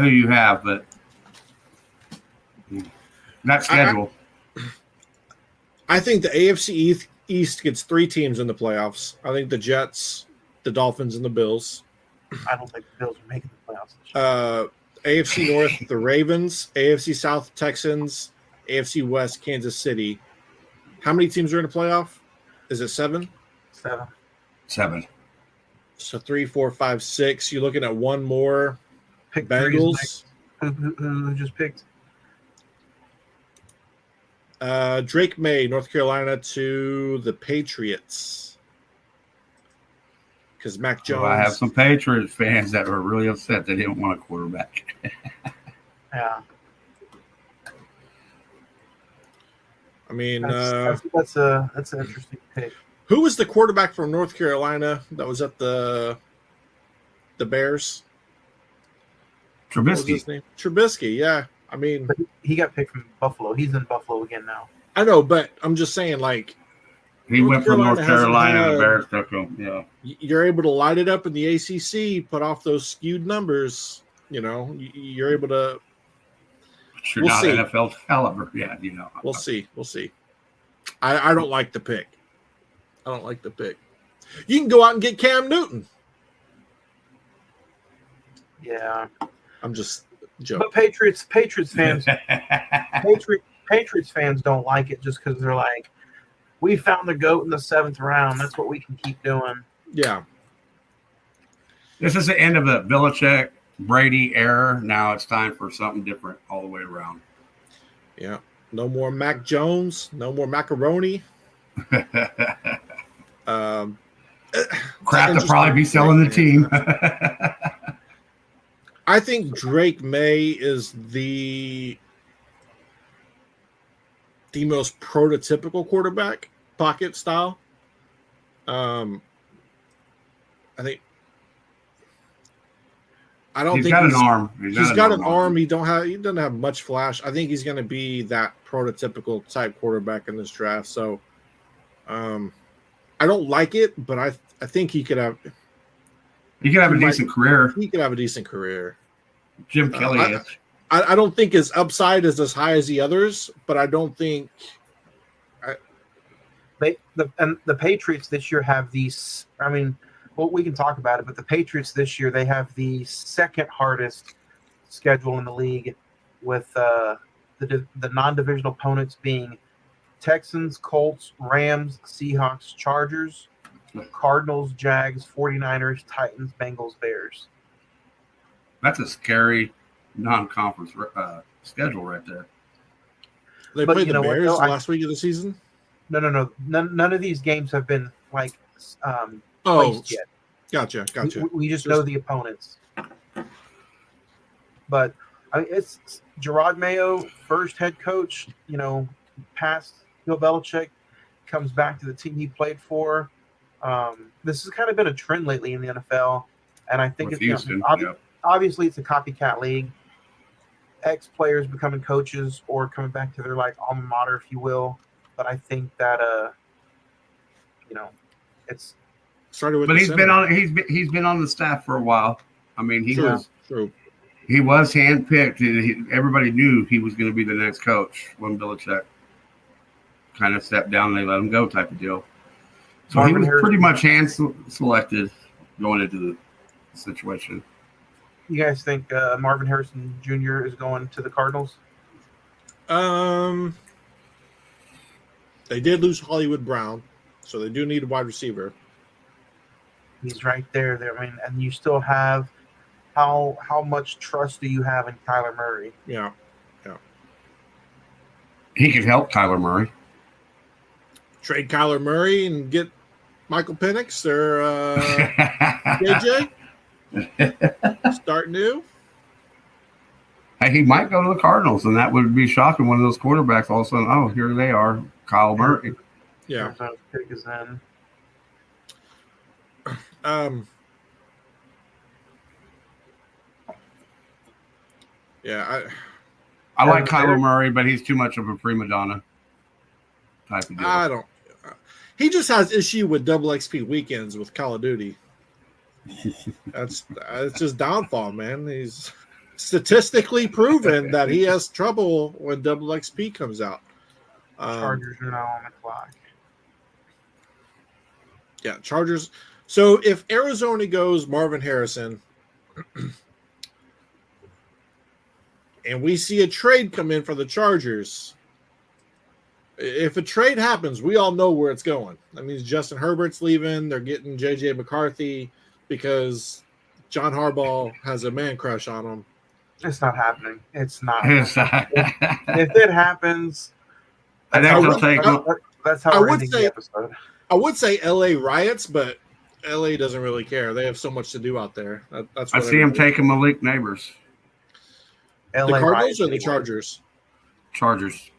you have, but that schedule. I think the AFC East gets 3 teams in the playoffs. I think the Jets, the Dolphins, and the Bills. I don't think the Bills are making the playoffs this year. AFC North, the Ravens. AFC South, Texans. AFC West, Kansas City. How many teams are in the playoff? Is it 7? 7. So 3, 4, 5, 6. You're looking at 1 more. Pick Bengals. Who just picked? Drake May, North Carolina, to the Patriots. Because Mac Jones. I have some Patriots fans that were really upset they didn't want a quarterback. Yeah. I mean, that's an interesting pick. Who was the quarterback from North Carolina that was at the Bears? Trubisky. What was his name? Trubisky, yeah. I mean, but he got picked from Buffalo. He's in Buffalo again now. I know, but I'm just saying, like, he went from North Carolina and the Bears took him. Yeah, you're able to light it up in the ACC, put off those skewed numbers. You know, you're able to. But you're not NFL caliber yet. We'll see. I don't like the pick. You can go out and get Cam Newton. Yeah, I'm just joking. But Patriots fans, Patriots fans don't like it just because they're like, we found the GOAT in the 7th round. That's what we can keep doing. Yeah. This is the end of the Belichick Brady era. Now it's time for something different all the way around. Yeah. No more Mac Jones. No more macaroni. Crap to probably be selling the team. I think Drake May is the most prototypical quarterback, pocket style. I don't he's think got an arm. He's got an arm. He doesn't have much flash. I think he's going to be that prototypical type quarterback in this draft. So, I don't like it, but I think he could have. He could have a decent career. He could have a decent career. Jim Kelly. I don't think his upside is as high as the others, but I don't think. The Patriots this year have these. I mean, well, we can talk about it, but the Patriots this year, they have the 2nd hardest schedule in the league, with the non-divisional opponents being Texans, Colts, Rams, Seahawks, Chargers, Cardinals, Jags, 49ers, Titans, Bengals, Bears. That's a scary non-conference schedule right there. They played the Bears last week of the season? No. None of these games have been placed yet. Gotcha. We just know the opponents. But I mean, it's Gerard Mayo, first head coach, past Bill Belichick, comes back to the team he played for. This has kind of been a trend lately in the NFL, and I think obviously it's a copycat league. Ex-players becoming coaches or coming back to their alma mater, if you will. But I think that it's started with. But he's been on the staff for a while. I mean, he was handpicked. Everybody knew he was going to be the next coach when Belichick kind of stepped down and they let him go, type of deal. So he was pretty much hand selected going into the situation. You guys think Marvin Harrison Jr. is going to the Cardinals? They did lose Hollywood Brown, so they do need a wide receiver. He's right there. I mean, and you still have how much trust do you have in Kyler Murray? Yeah. He could help Kyler Murray. Trade Kyler Murray and get Michael Penix or JJ. Start new. Hey, he might go to the Cardinals, and that would be shocking. One of those quarterbacks, all of a sudden, oh, here they are, Kyle Murray. Yeah. Pick is in. Yeah, I like Kyler Murray, but he's too much of a prima donna type of deal. I don't. He just has issue with double XP weekends with Call of Duty. It's his downfall, man. He's statistically proven that he has trouble when double XP comes out. Chargers are now on the clock. Yeah, Chargers. So if Arizona goes Marvin Harrison, and we see a trade come in for the Chargers, if a trade happens, we all know where it's going. That means Justin Herbert's leaving. They're getting J.J. McCarthy because John Harbaugh has a man crush on him. It's not happening. It's not. If it happens, that's how we're ending the episode. I would say L.A. riots, but L.A. doesn't really care. They have so much to do out there. That's I see him taking Malik Neighbors. The Cardinals or the Chargers? Chargers.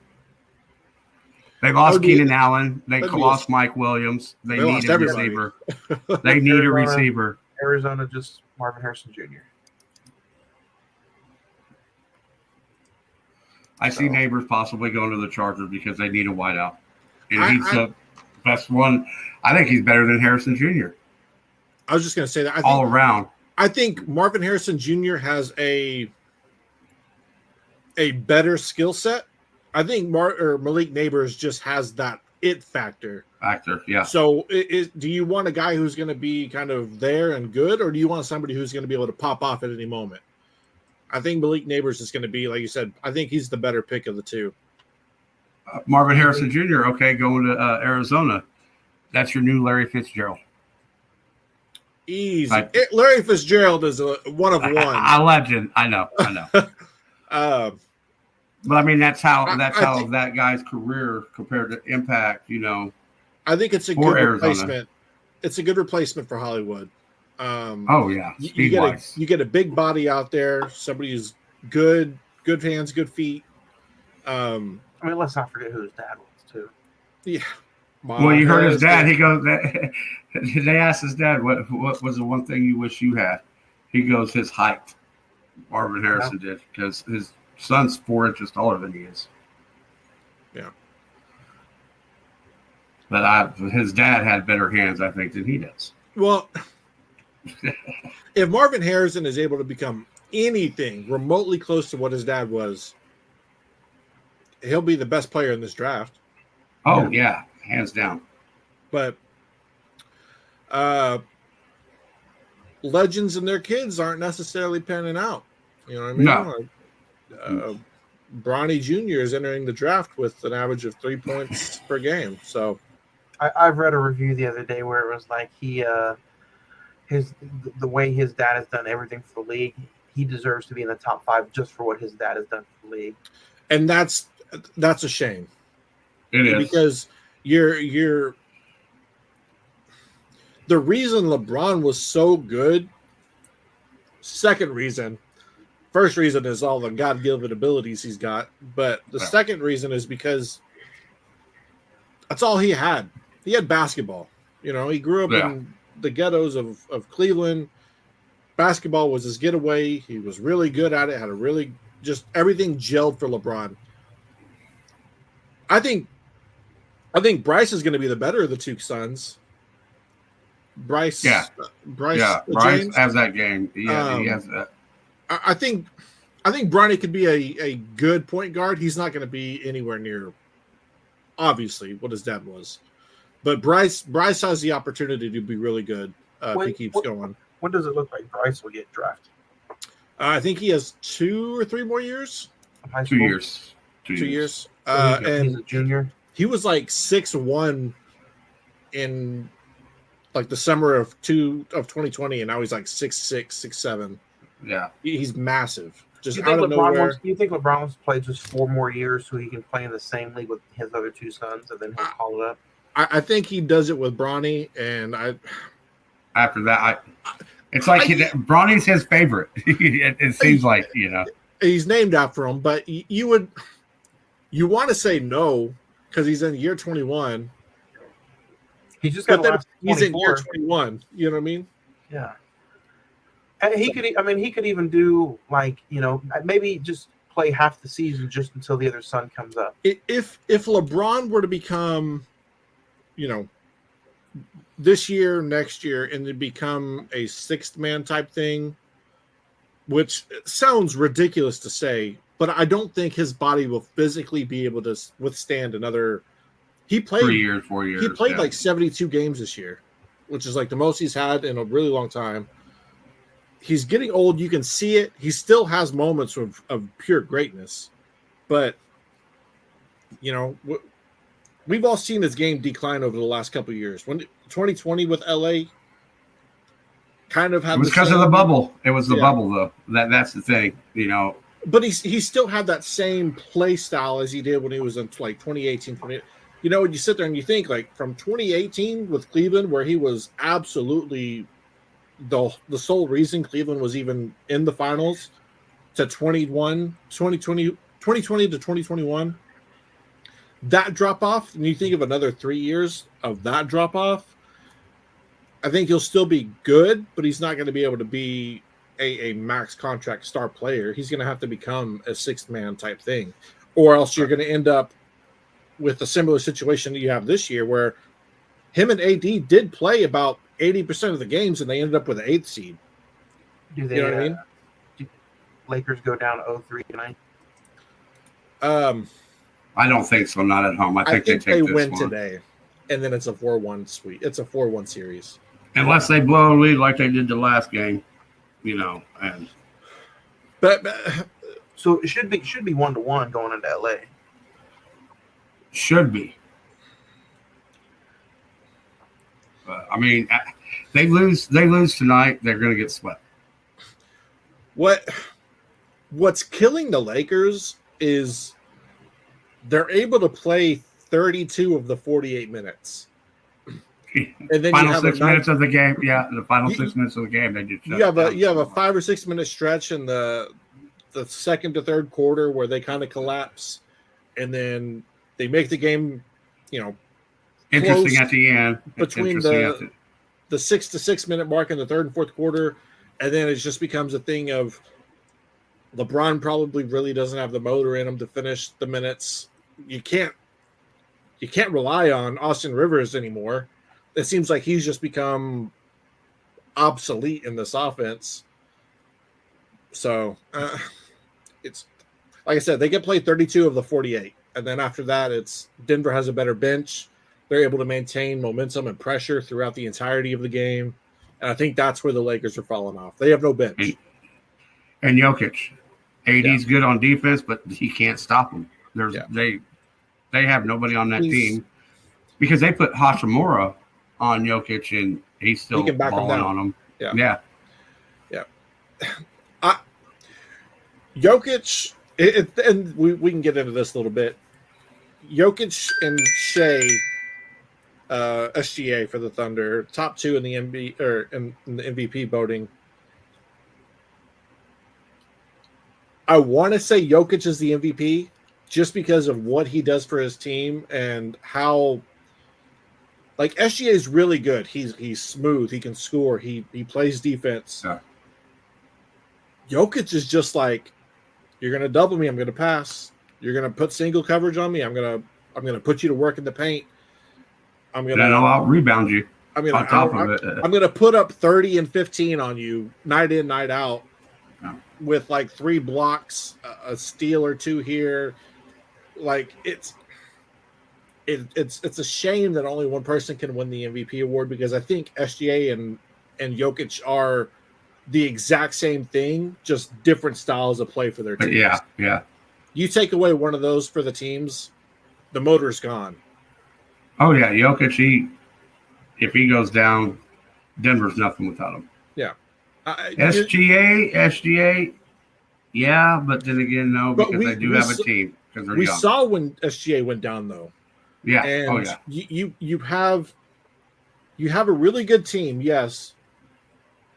They lost Keenan Allen. They lost Mike Williams. They need a receiver. They need a receiver. Arizona just Marvin Harrison Jr. I see Neighbors possibly going to the Chargers because they need a wideout. And he's the best one. I think he's better than Harrison Jr. I was just going to say that. All around. I think Marvin Harrison Jr. has a better skill set. I think Malik Neighbors just has that it factor. Yeah. So do you want a guy who's going to be kind of there and good, or do you want somebody who's going to be able to pop off at any moment? I think Malik Neighbors is going to be, like you said, I think he's the better pick of the two. Marvin Harrison Jr., okay, going to Arizona. That's your new Larry Fitzgerald. Easy. Larry Fitzgerald is one of one. A legend. I know. But I mean, that's how that guy's career compared to impact. I think it's a good replacement. It's a good replacement for Hollywood. You get a big body out there. Somebody who's good hands, good feet. Let's not forget who his dad was too. Yeah. Well, you heard his dad. He goes. They asked his dad, "What was the one thing you wish you had?" He goes, "His height." Marvin Harrison did, because his son's 4 inches taller than he is. Yeah. But his dad had better hands, I think, than he does. Well, if Marvin Harrison is able to become anything remotely close to what his dad was, he'll be the best player in this draft. Oh, yeah, hands down. But legends and their kids aren't necessarily panning out. You know what I mean? No. Bronny Jr. is entering the draft with an average of 3 points per game. So I've read a review the other day where it was like the way his dad has done everything for the league, he deserves to be in the top 5 just for what his dad has done for the league. And that's a shame. It is, because you're the reason LeBron was so good. Second reason. First reason is all the God-given abilities he's got, but the second reason is because that's all he had. He had basketball. He grew up in the ghettos of Cleveland. Basketball was his getaway. He was really good at it, had a really just everything gelled for LeBron. I think Bryce is going to be the better of the two sons. Bryce James has that game. He has that. I think Bronny could be a good point guard. He's not going to be anywhere near, obviously, what his dad was. But Bryce has the opportunity to be really good if he keeps going. When does it look like Bryce will get drafted? I think he has 2 or 3 more years. 2 years. 2 years. And he's a junior. He was like 6'1" in like the summer of 2020, and now he's like 6'6", 6'7". Yeah, he's massive. Just you out of nowhere. You think LeBron wants to play just 4 more years so he can play in the same league with his other 2 sons, and then he'll call it up? I think he does it with Bronny, and after that, it's like Bronny's his favorite. it seems like he's named after him, but you want to say no because he's in year 21. He's just got he's in year 21. You know what I mean? Yeah. And he could even do maybe just play half the season just until the other son comes up. If LeBron were to become, this year, next year, and to become a 6th man type thing, which sounds ridiculous to say, but I don't think his body will physically be able to withstand another. He played 3 years, 4 years. He played like 72 games this year, which is like the most he's had in a really long time. He's getting old. You can see it. He still has moments of pure greatness, but we've all seen his game decline over the last couple of years. When 2020 with LA kind of had, it was because of the bubble. It was the bubble, though. That's the thing, But he still had that same play style as he did when he was in like 2018. When you sit there and you think like from 2018 with Cleveland, where he was absolutely the sole reason Cleveland was even in the finals, to 2020 to 2021, that drop off, and you think of another 3 years of that drop off, I think he'll still be good, but he's not going to be able to be a max contract star player. He's going to have to become a 6th man type thing, or else you're going to end up with a similar situation that you have this year, where him and AD did play about 80% of the games, and they ended up with an 8th seed. Do they? You know what I mean? Do Lakers go down 0-3 tonight? I don't think so. Not at home. I think they take this win one today, and then it's a 4-1 sweep. It's a 4-1 series, unless they blow a lead like they did the last game. And so it should be 1-1 going into LA. Should be. I mean, they lose tonight, they're going to get swept. What's killing the Lakers is they're able to play 32 of the 48 minutes. And then final 6 minutes of the game. Yeah, the final 6 minutes of the game, they just you have a 5 or 6 minute stretch in the second to third quarter where they kind of collapse, and then they make the game, interesting at the end between the 6 to 6 minute mark in the third and fourth quarter, and then it just becomes a thing of LeBron probably really doesn't have the motor in him to finish the minutes. You can't rely on Austin Rivers anymore. It seems like he's just become obsolete in this offense. So it's like I said, they get played 32 of the 48. And then after that, it's Denver has a better bench. They're able to maintain momentum and pressure throughout the entirety of the game. And I think that's where the Lakers are falling off. They have no bench. And Jokic. AD's good on defense, but he can't stop them. They have nobody on that team because they put Hachimura on Jokic, and he's still balling on him. Yeah. Jokic, and we can get into this a little bit. Jokic and Shea, SGA for the Thunder, top 2 in the in the MVP voting. I want to say Jokic is the MVP just because of what he does for his team and how. Like SGA is really good. He's smooth. He can score. He plays defense. Yeah. Jokic is just like, you're gonna double me. I'm gonna pass. You're gonna put single coverage on me. I'm gonna put you to work in the paint. I'll rebound you. I'm gonna put up 30 and 15 on you night in, night out, with like 3 blocks, a steal or 2 here. Like it's a shame that only one person can win the MVP award, because I think SGA and Jokic are the exact same thing, just different styles of play for their teams. Yeah. You take away one of those for the teams, the motor's gone. Oh yeah, Jokic. If he goes down, Denver's nothing without him. Yeah. SGA. Yeah, but then again, no, because they do have a team. Because they're young. Saw when SGA went down though. Yeah. And you have a really good team, yes.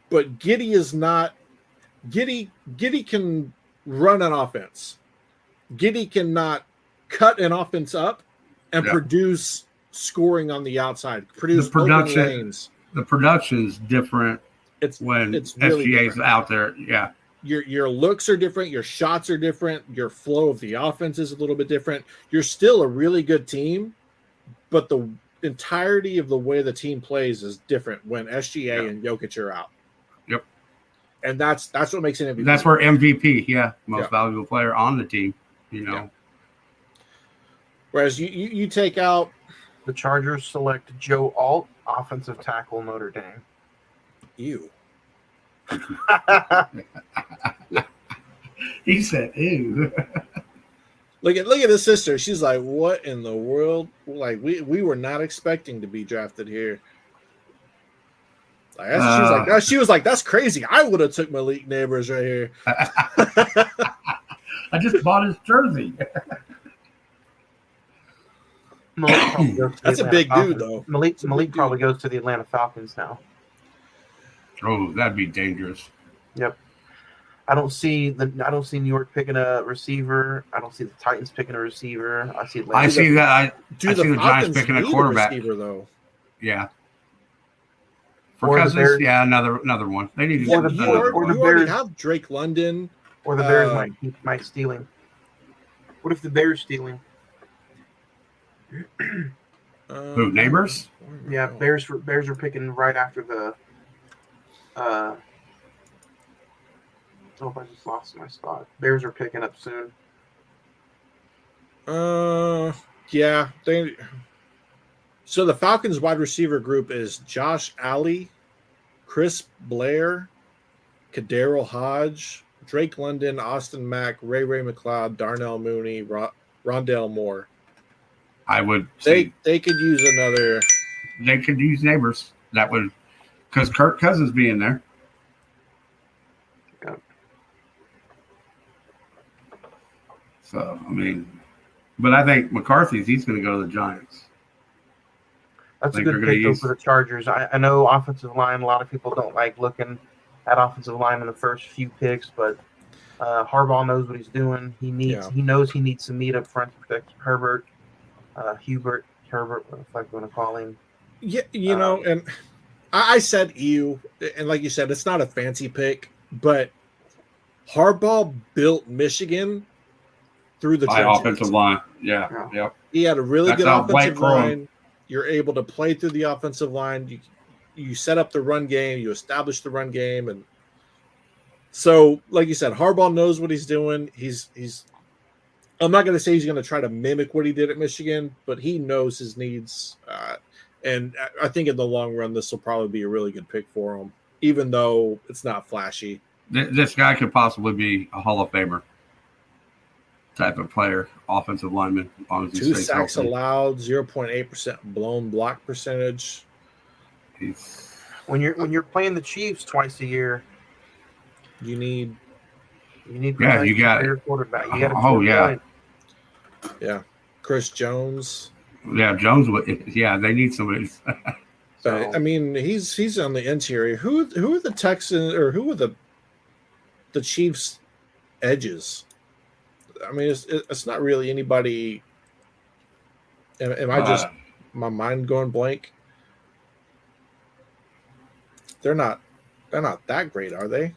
But Giddey is not. Giddey can run an offense. Giddey cannot cut an offense up and produce scoring on the outside. Produce open lanes. The production's different. It's really SGA's out there. Yeah. Your looks are different. Your shots are different. Your flow of the offense is a little bit different. You're still a really good team, but the entirety of the way the team plays is different when SGA and Jokic are out. Yep. And that's what makes an MVP. That's where MVP, most valuable player on the team, Yeah. Whereas you take out. The Chargers select Joe Alt, offensive tackle, Notre Dame. Ew. He said, ew. Look at his sister. She's like, what in the world? Like, we were not expecting to be drafted here. Like, she was like, that's crazy. I would have took Malik Neighbors right here. I just bought his jersey. That's a big dude, though. Malik probably goes to the Atlanta Falcons now. Oh, that'd be dangerous. Yep. I don't see New York picking a receiver. I don't see the Titans picking a receiver. I see Atlanta. I see the Giants picking a quarterback. Receiver, though. Yeah. For Cousins, another one. They need to you already have Drake London. Or the Bears might stealing. What if the Bears stealing? Who, Neighbors? Yeah, Bears are picking right after the. I I just lost my spot. Bears are picking up soon. Yeah. So the Falcons wide receiver group is Josh Alley, Chris Blair, Kaderil Hodge, Drake London, Austin Mack, Ray McLeod, Darnell Mooney, Rondell Moore. I would they could use another. They could use Neighbors. That would, because Kirk Cousins being there. Yeah. So I mean, but I think he's going to go to the Giants. That's a good pick though for the Chargers. I know offensive line. A lot of people don't like looking at offensive line in the first few picks, but Harbaugh knows what he's doing. He knows he needs some meat up front to protect Herbert, Hubert, Herbert, what the fuck you want to call him. Yeah, and I said you, and like you said, it's not a fancy pick, but Harbaugh built Michigan through the offensive line. Yeah. He had a really good offensive line. You're able to play through the offensive line. You set up the run game. You establish the run game, and so, like you said, Harbaugh knows what he's doing. He's. I'm not going to say he's going to try to mimic what he did at Michigan, but he knows his needs, and I think in the long run, this will probably be a really good pick for him, even though it's not flashy. This guy could possibly be a Hall of Famer type of player, offensive lineman. As long as 2 sacks allowed, 0.8% blown block percentage. When you're playing the Chiefs twice a year, you need you got a quarterback. You got yeah, Chris Jones. Yeah, Jones. They need somebody. So, I mean, he's on the interior. Who are the Texans or who are the Chiefs edges? I mean, it's not really anybody. Am I just my mind going blank? They're not that great, are they?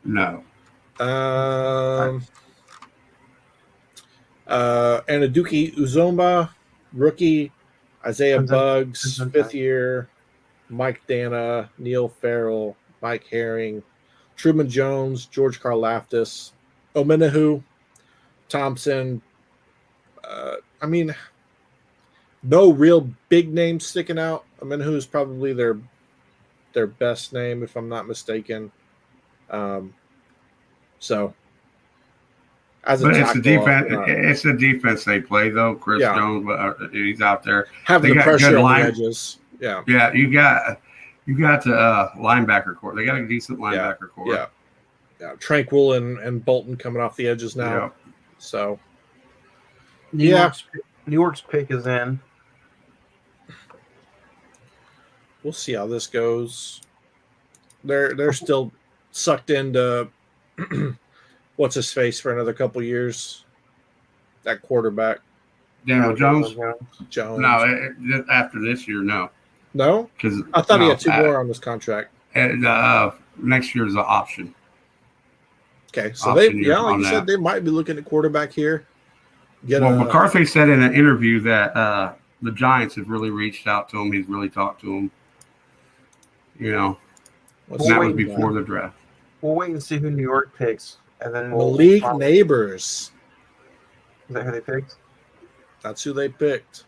No. Anaduki Uzomba, rookie. Isaiah Buggs, 5th year. Mike Dana, Neil Farrell, Mike Herring, Truman Jones, George Karlaftis, Omenahu, Thompson. I mean, no real big names sticking out. Omenahu is probably their best name, if I'm not mistaken. So, as a it's the defense. It's the defense they play, though. Chris Jones, he's out there having the pressure on the edges. Yeah, you got the linebacker core. They got a decent linebacker core. Yeah. Tranquil and Bolton coming off the edges now. Yeah. So, New York's pick is in. We'll see how this goes. They're still sucked into what's his face for another couple years. That quarterback, Daniel Jones. No, after this year, no. No, because I thought he had 2 more on this contract. Next year is an option. Okay, so like you said, they might be looking at quarterback here. McCarthy said in an interview that the Giants have really reached out to him. He's really talked to him. That was before the draft. We'll wait and see who New York picks, and then Malik Neighbors. Is that who they picked? That's who they picked.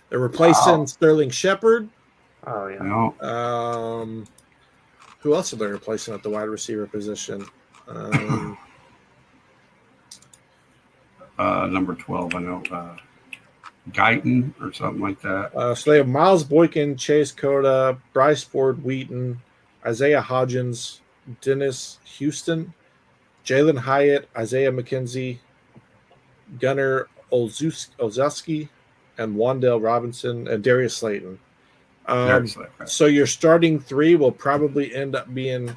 They're replacing Sterling Shepard. Oh yeah. No. Who else are they replacing at the wide receiver position? Number 12, I know. Guyton or something like that. So they have Miles Boykin, Chase Cota, Bryce Ford Wheaton, Isaiah Hodgins, Dennis Houston, Jalen Hyatt, Isaiah McKenzie, Gunnar Olszewski, and Wandale Robinson, and Darius Slayton. So your starting 3 will probably end up being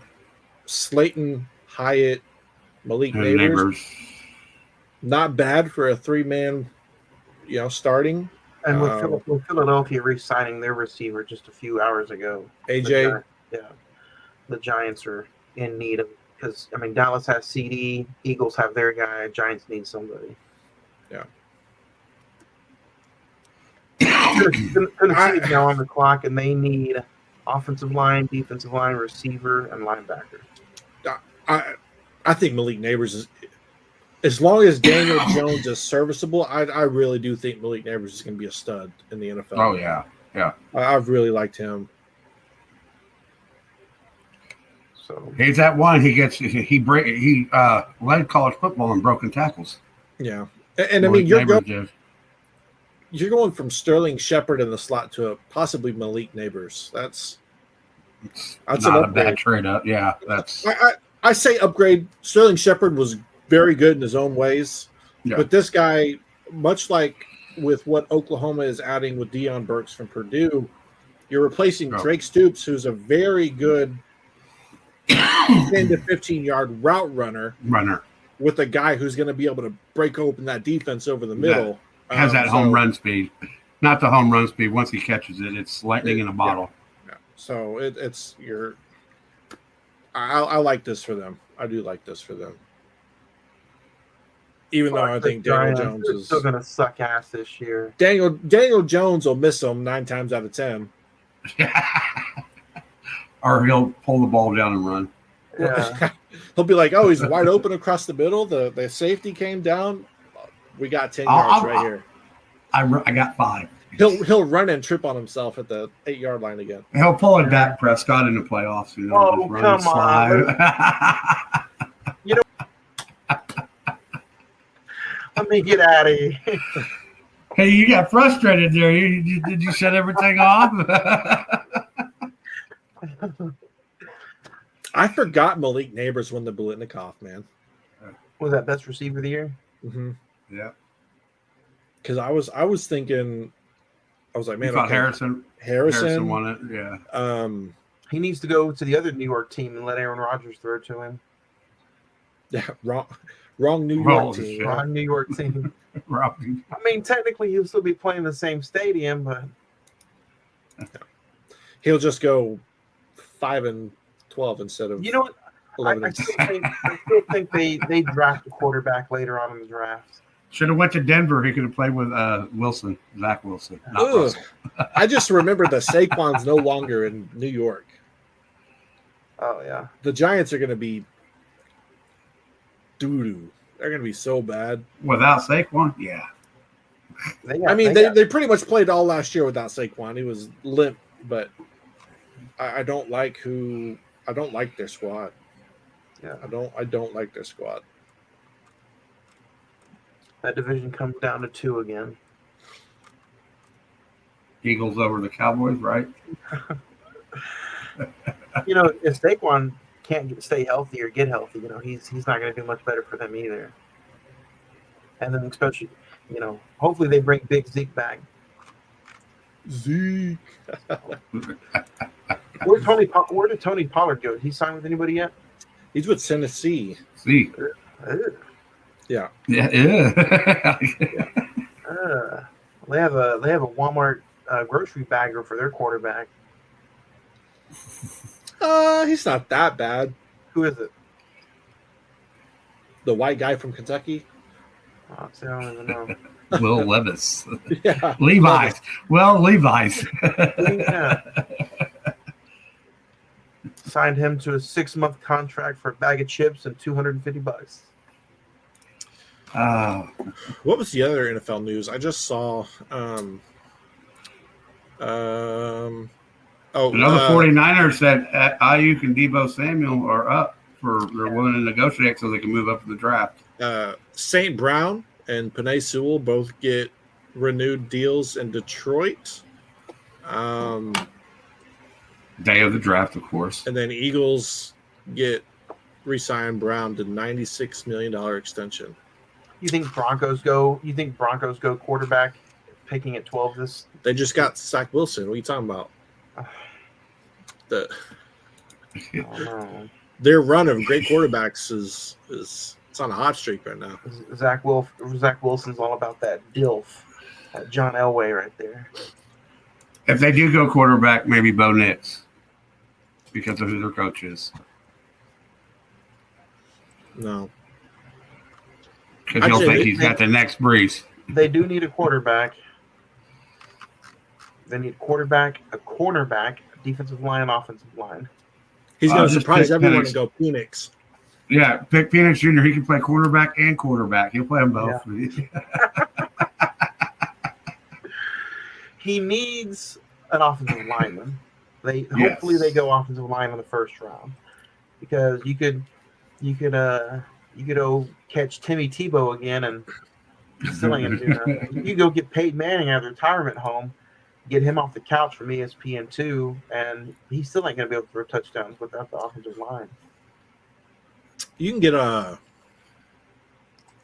Slayton, Hyatt, Malik Neighbors. Not bad for a 3-man, starting. And with Philadelphia re-signing their receiver just a few hours ago, AJ. The Giants are in need of, because Dallas has CD, Eagles have their guy, Giants need somebody. Yeah. Tennessee's now on the clock, and they need offensive line, defensive line, receiver, and linebacker. I think Malik Neighbors is, as long as Daniel Jones is serviceable, I really do think Malik Neighbors is going to be a stud in the NFL. Oh yeah. I've really liked him. So he's that one. He led college football in broken tackles. Yeah, and I mean you're you're going from Sterling Shepard in the slot to a possibly Malik Neighbors. That's not a bad trade up. Yeah, that's. I say upgrade. Sterling Shepard was very good in his own ways, but this guy, much like with what Oklahoma is adding with Deion Burks from Purdue, you're replacing Drake Stoops, who's a very good 10 to 15-yard route runner, with a guy who's going to be able to break open that defense over the middle. Has that home run speed. Not the home run speed. Once he catches it, it's lightning in a bottle. Yeah. So it's your. I like this for them. I do like this for them. Even though I think Daniel Jones is still going to suck ass this year. Daniel Jones will miss them 9 times out of 10. Or he'll pull the ball down and run. Yeah. He'll be like, "Oh, he's wide open across the middle. The safety came down. We got 10 yards right here." I got 5. He'll run and trip on himself at the 8-yard line again. He'll pull a Dak Prescott in the playoffs. You know, just run and slide. You know, let me get out of here. Hey, you got frustrated there. Did you shut everything off? I forgot Malik Neighbors won the Biletnikoff, man. Was that best receiver of the year? Mm-hmm. Yeah. Because I was thinking, I was like, man, you thought Harrison won it. Yeah. He needs to go to the other New York team and let Aaron Rodgers throw to him. Yeah, wrong New York team. Wrong New York team. I mean, technically, he'll still be playing the same stadium, but he'll just go 5-12 instead of. You know what? I still think they draft a quarterback later on in the draft. Should have went to Denver. He could have played with Zach Wilson. I just remember the Saquon's no longer in New York. Oh yeah, the Giants are going to be doo-doo. They're going to be so bad without Saquon. Yeah, they pretty much played all last year without Saquon. He was limp, but I don't like their squad. Yeah, I don't like their squad. That division comes down to 2 again. Eagles over the Cowboys, right? You know, if Saquon can't stay healthy or get healthy, you know, he's not going to do much better for them either. And then especially, you know, hopefully they bring Big Zeke back. Zeke. Where did Tony Pollard go? Did he sign with anybody yet? He's with Tennessee. Zeke. Yeah. Yeah. They have a Walmart grocery bagger for their quarterback. He's not that bad. Who is it? The white guy from Kentucky. I don't even know. Will Levis. Yeah. Levi's. Levis. Well, Levi's. Yeah. Signed him to a 6-month contract for a bag of chips and $250. What was the other NFL news? I just saw another 49ers said Ayuk and Deebo Samuel are up they're willing to negotiate so they can move up in the draft. St. Brown and Penei Sewell both get renewed deals in Detroit. Day of the draft, of course. And then Eagles get re-signed Brown to $96 million extension. You think Broncos go quarterback, picking at 12 this? They just got Zach Wilson. What are you talking about? Their run of great quarterbacks is it's on a hot streak right now. Zach Wilson's all about that DILF, that John Elway right there. If they do go quarterback, maybe Bo Nix, because of who their coach is. No. Because he'll think he's got the next Breeze. They do need a quarterback. They need a quarterback, a cornerback, a defensive line, offensive line. He's going to surprise everyone and go Phoenix. Yeah, pick Phoenix Jr. He can play quarterback and quarterback. He'll play them both. Yeah. He needs an offensive lineman. Hopefully they go offensive line in the first round, because you could catch Timmy Tebow again and He's still ain't gonna do nothing. You go get Peyton Manning out of the retirement home, get him off the couch from ESPN2, and he still ain't gonna be able to throw touchdowns without the offensive line. You can get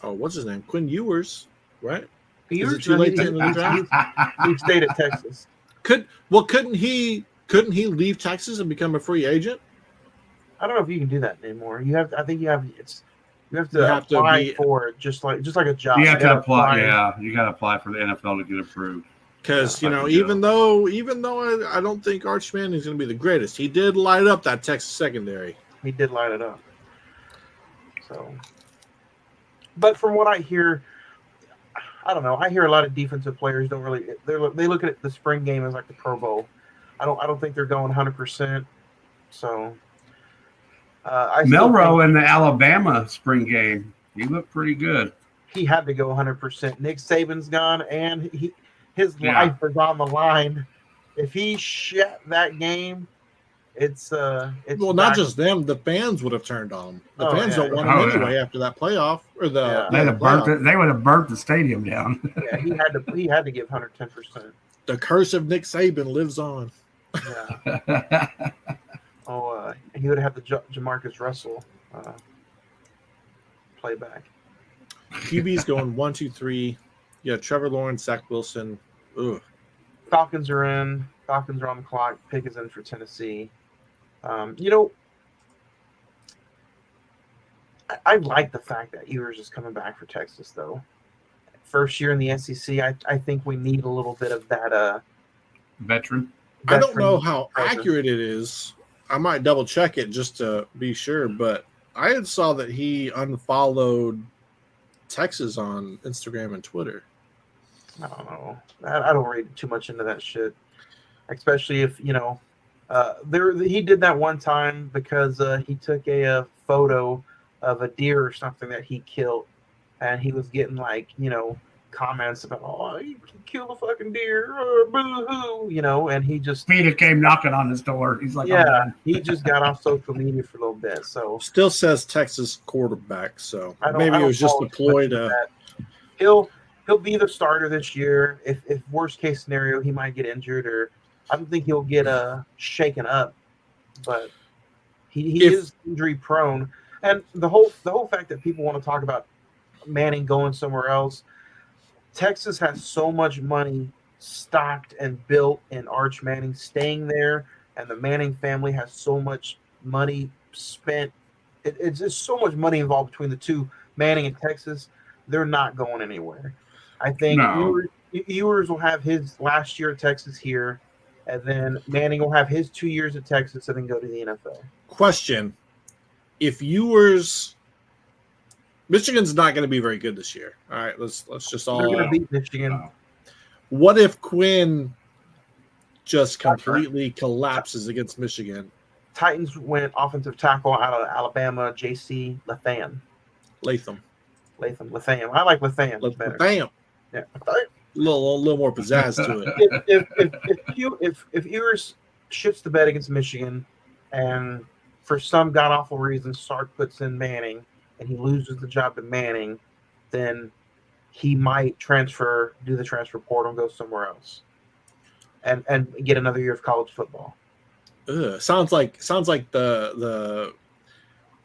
what's his name? Quinn Ewers, right? Is it too late to enter the draft? He stayed at Texas. Couldn't he leave Texas and become a free agent? I don't know if you can do that anymore. You have to apply for it just like a job. You have to apply. Yeah, you got to apply for the NFL to get approved. Because even though I don't think Arch Manning is going to be the greatest, he did light up that Texas secondary. He did light it up. So, but from what I hear, I don't know. I hear a lot of defensive players don't really. They look at the spring game as like the Pro Bowl. I don't think they're going 100%. So, Milroe in the Alabama spring game, he looked pretty good. He had to go 100%. Nick Saban's gone, and his life is on the line. If he shut that game, it's not just them. The fans would have turned on him. The fans don't want him anyway after that playoff or the. They would have burnt the stadium down. Yeah, he had to give 110%. The curse of Nick Saban lives on. Yeah. He would have the Jamarcus Russell playback. QB's going 1, 2, 3. Yeah, Trevor Lawrence, Zach Wilson. Ugh. Falcons are in. Falcons are on the clock. Pick is in for Tennessee. I like the fact that Ewers is coming back for Texas, though. First year in the SEC, I think we need a little bit of that veteran. I don't know how accurate it is. I might double check it just to be sure, but I had saw that he unfollowed Texas on Instagram and Twitter. I don't know. I don't read too much into that shit, especially if he did that one time because he took a photo of a deer or something that he killed, and he was getting comments about, oh, you killed a fucking deer, boo-hoo, and he just Peter came knocking on his door. He's like, yeah, he just got off social media for a little bit. So still says Texas quarterback, so maybe it was just a ploy to. He'll be the starter this year. If worst case scenario, he might get injured, or I don't think he'll get shaken up, but he is injury prone. And the whole fact that people want to talk about Manning going somewhere else. Texas has so much money stocked and built in Arch Manning staying there, and the Manning family has so much money spent. It's just so much money involved between the two, Manning and Texas. They're not going anywhere. I think Ewers will have his last year at Texas here, and then Manning will have his 2 years at Texas and then go to the NFL. Question: if Ewers. Michigan's not going to be very good this year. All right, let's just all. They're going to beat Michigan. What if Quinn just completely collapses against Michigan? Titans went offensive tackle out of Alabama, J.C. Latham. I like Latham better. Latham. Yeah. A little more pizzazz to it. If Ewers shits the bed against Michigan, and for some god awful reason Sark puts in Manning, and he loses the job to Manning, then he might do the transfer portal and go somewhere else, and get another year of college football. Ugh, sounds like the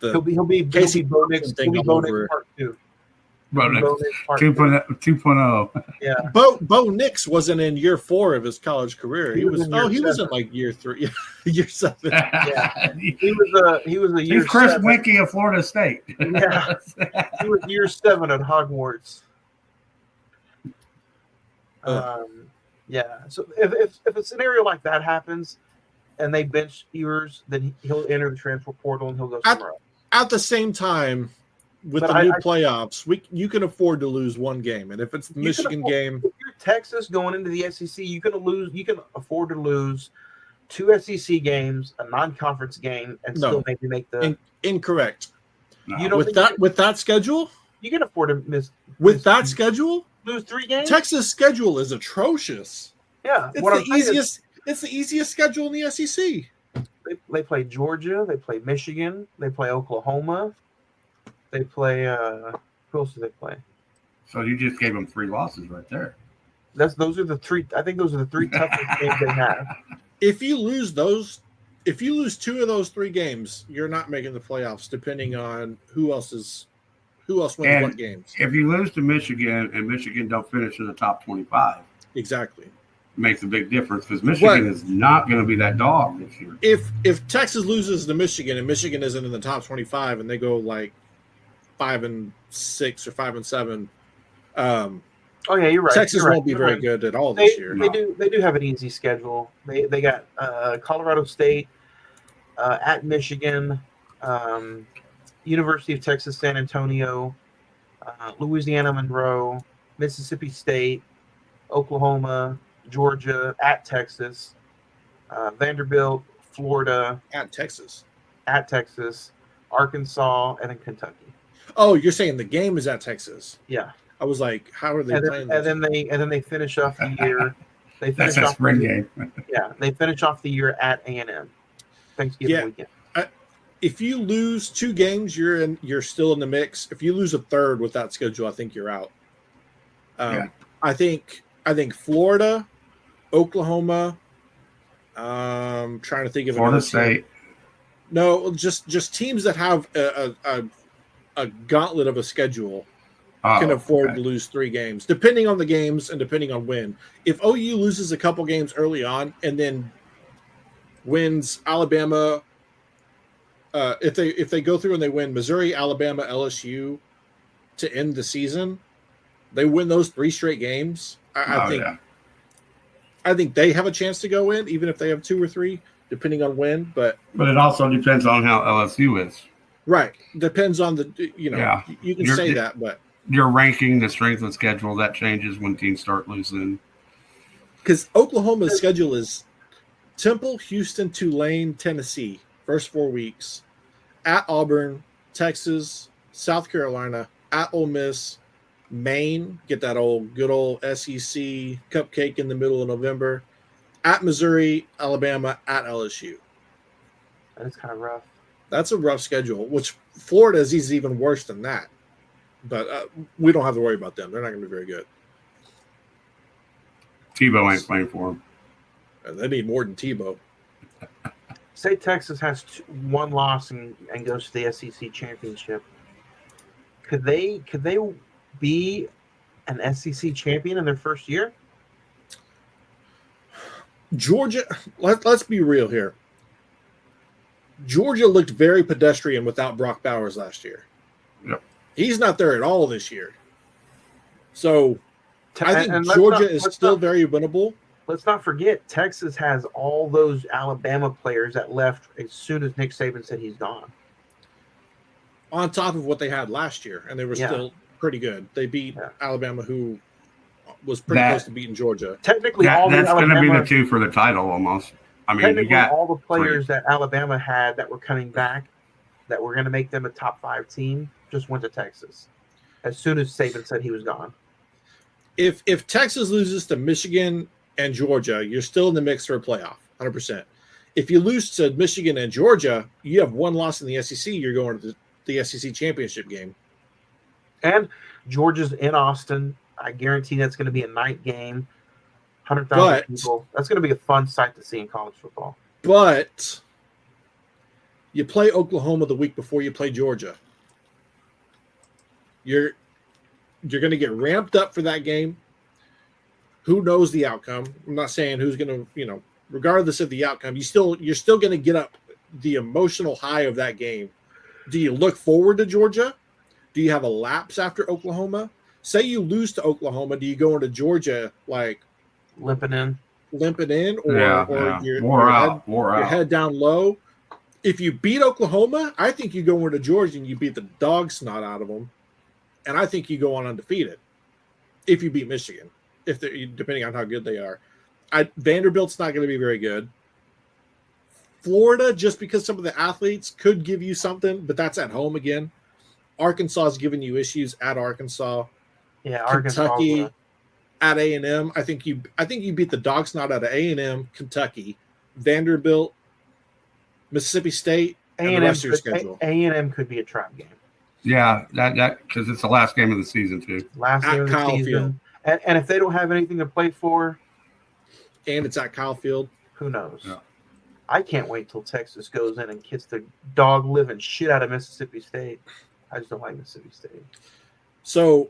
he'll be Casey Bo Nix part 2. Bo Nix 2.0. Yeah. Bo Nix wasn't in year 4 of his college career. He was in like year 3, year 7. Yeah. He was a year. He's Chris Winkie of Florida State. Yeah. He was year 7 at Hogwarts. Yeah. So if a scenario like that happens and they bench Ewers, then he'll enter the transfer portal and he'll go somewhere else. At the same time, with the new playoffs, you can afford to lose one game, and if it's the Michigan game, if you're Texas going into the SEC, you can afford to lose 2 SEC games, a non-conference game, and still maybe make the incorrect. No. With that schedule, you can afford to miss that schedule, lose 3 games. Texas schedule is atrocious. Yeah, it's the easiest schedule in the SEC. They play Georgia, they play Michigan, they play Oklahoma. They play who else do they play? So you just gave them 3 losses right there. Those are the three. I think those are the 3 toughest games they have. If you lose 2 of those 3 games, you're not making the playoffs. Depending on who else wins what games. If you lose to Michigan and Michigan don't finish in the top 25, exactly, makes a big difference because Michigan is not going to be that dog this year. If Texas loses to Michigan and Michigan isn't in the top 25 and they go like 5-6 or 5-7. Oh yeah, you're right. Texas won't be very good at all this year. They do have an easy schedule. They got Colorado State at Michigan, University of Texas San Antonio, Louisiana Monroe, Mississippi State, Oklahoma, Georgia, at Texas, Vanderbilt, Florida, at Texas, Arkansas, and then Kentucky. Oh, you're saying the game is at Texas? Yeah. I was like, how are they playing? And then they finish off the year. That's a spring game. Yeah, they finish off the year at A&M. Thanksgiving weekend. If you lose 2 games, you're still in the mix. If you lose a third with that schedule, I think you're out. I think Florida, Oklahoma. Trying to think of Florida State. No, just teams that have a gauntlet of a schedule can afford to lose 3 games, depending on the games and depending on when. If OU loses a couple games early on and then wins Alabama, if they go through and they win Missouri, Alabama, LSU to end the season, they win those 3 straight games. I think they have a chance to go in, even if they have 2 or 3, depending on when. But it also depends on how LSU is. Right. Depends on you can say that, but your ranking, the strength of schedule, that changes when teams start losing. Because Oklahoma's schedule is Temple, Houston, Tulane, Tennessee, first 4 weeks, at Auburn, Texas, South Carolina, at Ole Miss, Maine, get that good old SEC cupcake in the middle of November, at Missouri, Alabama, at LSU. That's kind of rough. That's a rough schedule, which Florida is even worse than that. But we don't have to worry about them. They're not going to be very good. Tebow ain't playing for them. They need more than Tebow. Say Texas has 1 loss and goes to the SEC championship. Could they be an SEC champion in their first year? Georgia, let's be real here. Georgia looked very pedestrian without Brock Bowers last year. Yep. He's not there at all this year. So I think Georgia is still very winnable. Let's not forget, Texas has all those Alabama players that left as soon as Nick Saban said he's gone. On top of what they had last year, and they were still pretty good. They beat Alabama, who was pretty close to beating Georgia. Technically, that's going to be the 2 for the title almost. I mean, you got all the players that Alabama had that were coming back that were going to make them a top 5 team just went to Texas as soon as Saban said he was gone. If Texas loses to Michigan and Georgia, you're still in the mix for a playoff, 100%. If you lose to Michigan and Georgia, you have 1 loss in the SEC, you're going to the SEC championship game. And Georgia's in Austin. I guarantee that's going to be a night game. 100,000 people. That's going to be a fun sight to see in college football. But you play Oklahoma the week before you play Georgia. You're going to get ramped up for that game. Who knows the outcome? I'm not saying who's going to, regardless of the outcome, you're still going to get up the emotional high of that game. Do you look forward to Georgia? Do you have a lapse after Oklahoma? Say you lose to Oklahoma, do you go into Georgia like limping in, or your head down low? If you beat Oklahoma, I think you go into Georgia and you beat the dog snot out of them, and I think you go on undefeated. If you beat Michigan, depending on how good they are, Vanderbilt's not going to be very good. Florida, just because some of the athletes could give you something, but that's at home again. Arkansas is giving you issues at Arkansas. Yeah, Kentucky at A&M. I think you beat the dog snot out of A&M, Kentucky, Vanderbilt, Mississippi State, and the rest of your schedule. A&M could be a trap game. Yeah, that because it's the last game of the season too. Last game of the Kyle season, and if they don't have anything to play for, and it's at Kyle Field, who knows? Yeah. I can't wait till Texas goes in and kicks the dog living shit out of Mississippi State. I just don't like Mississippi State. So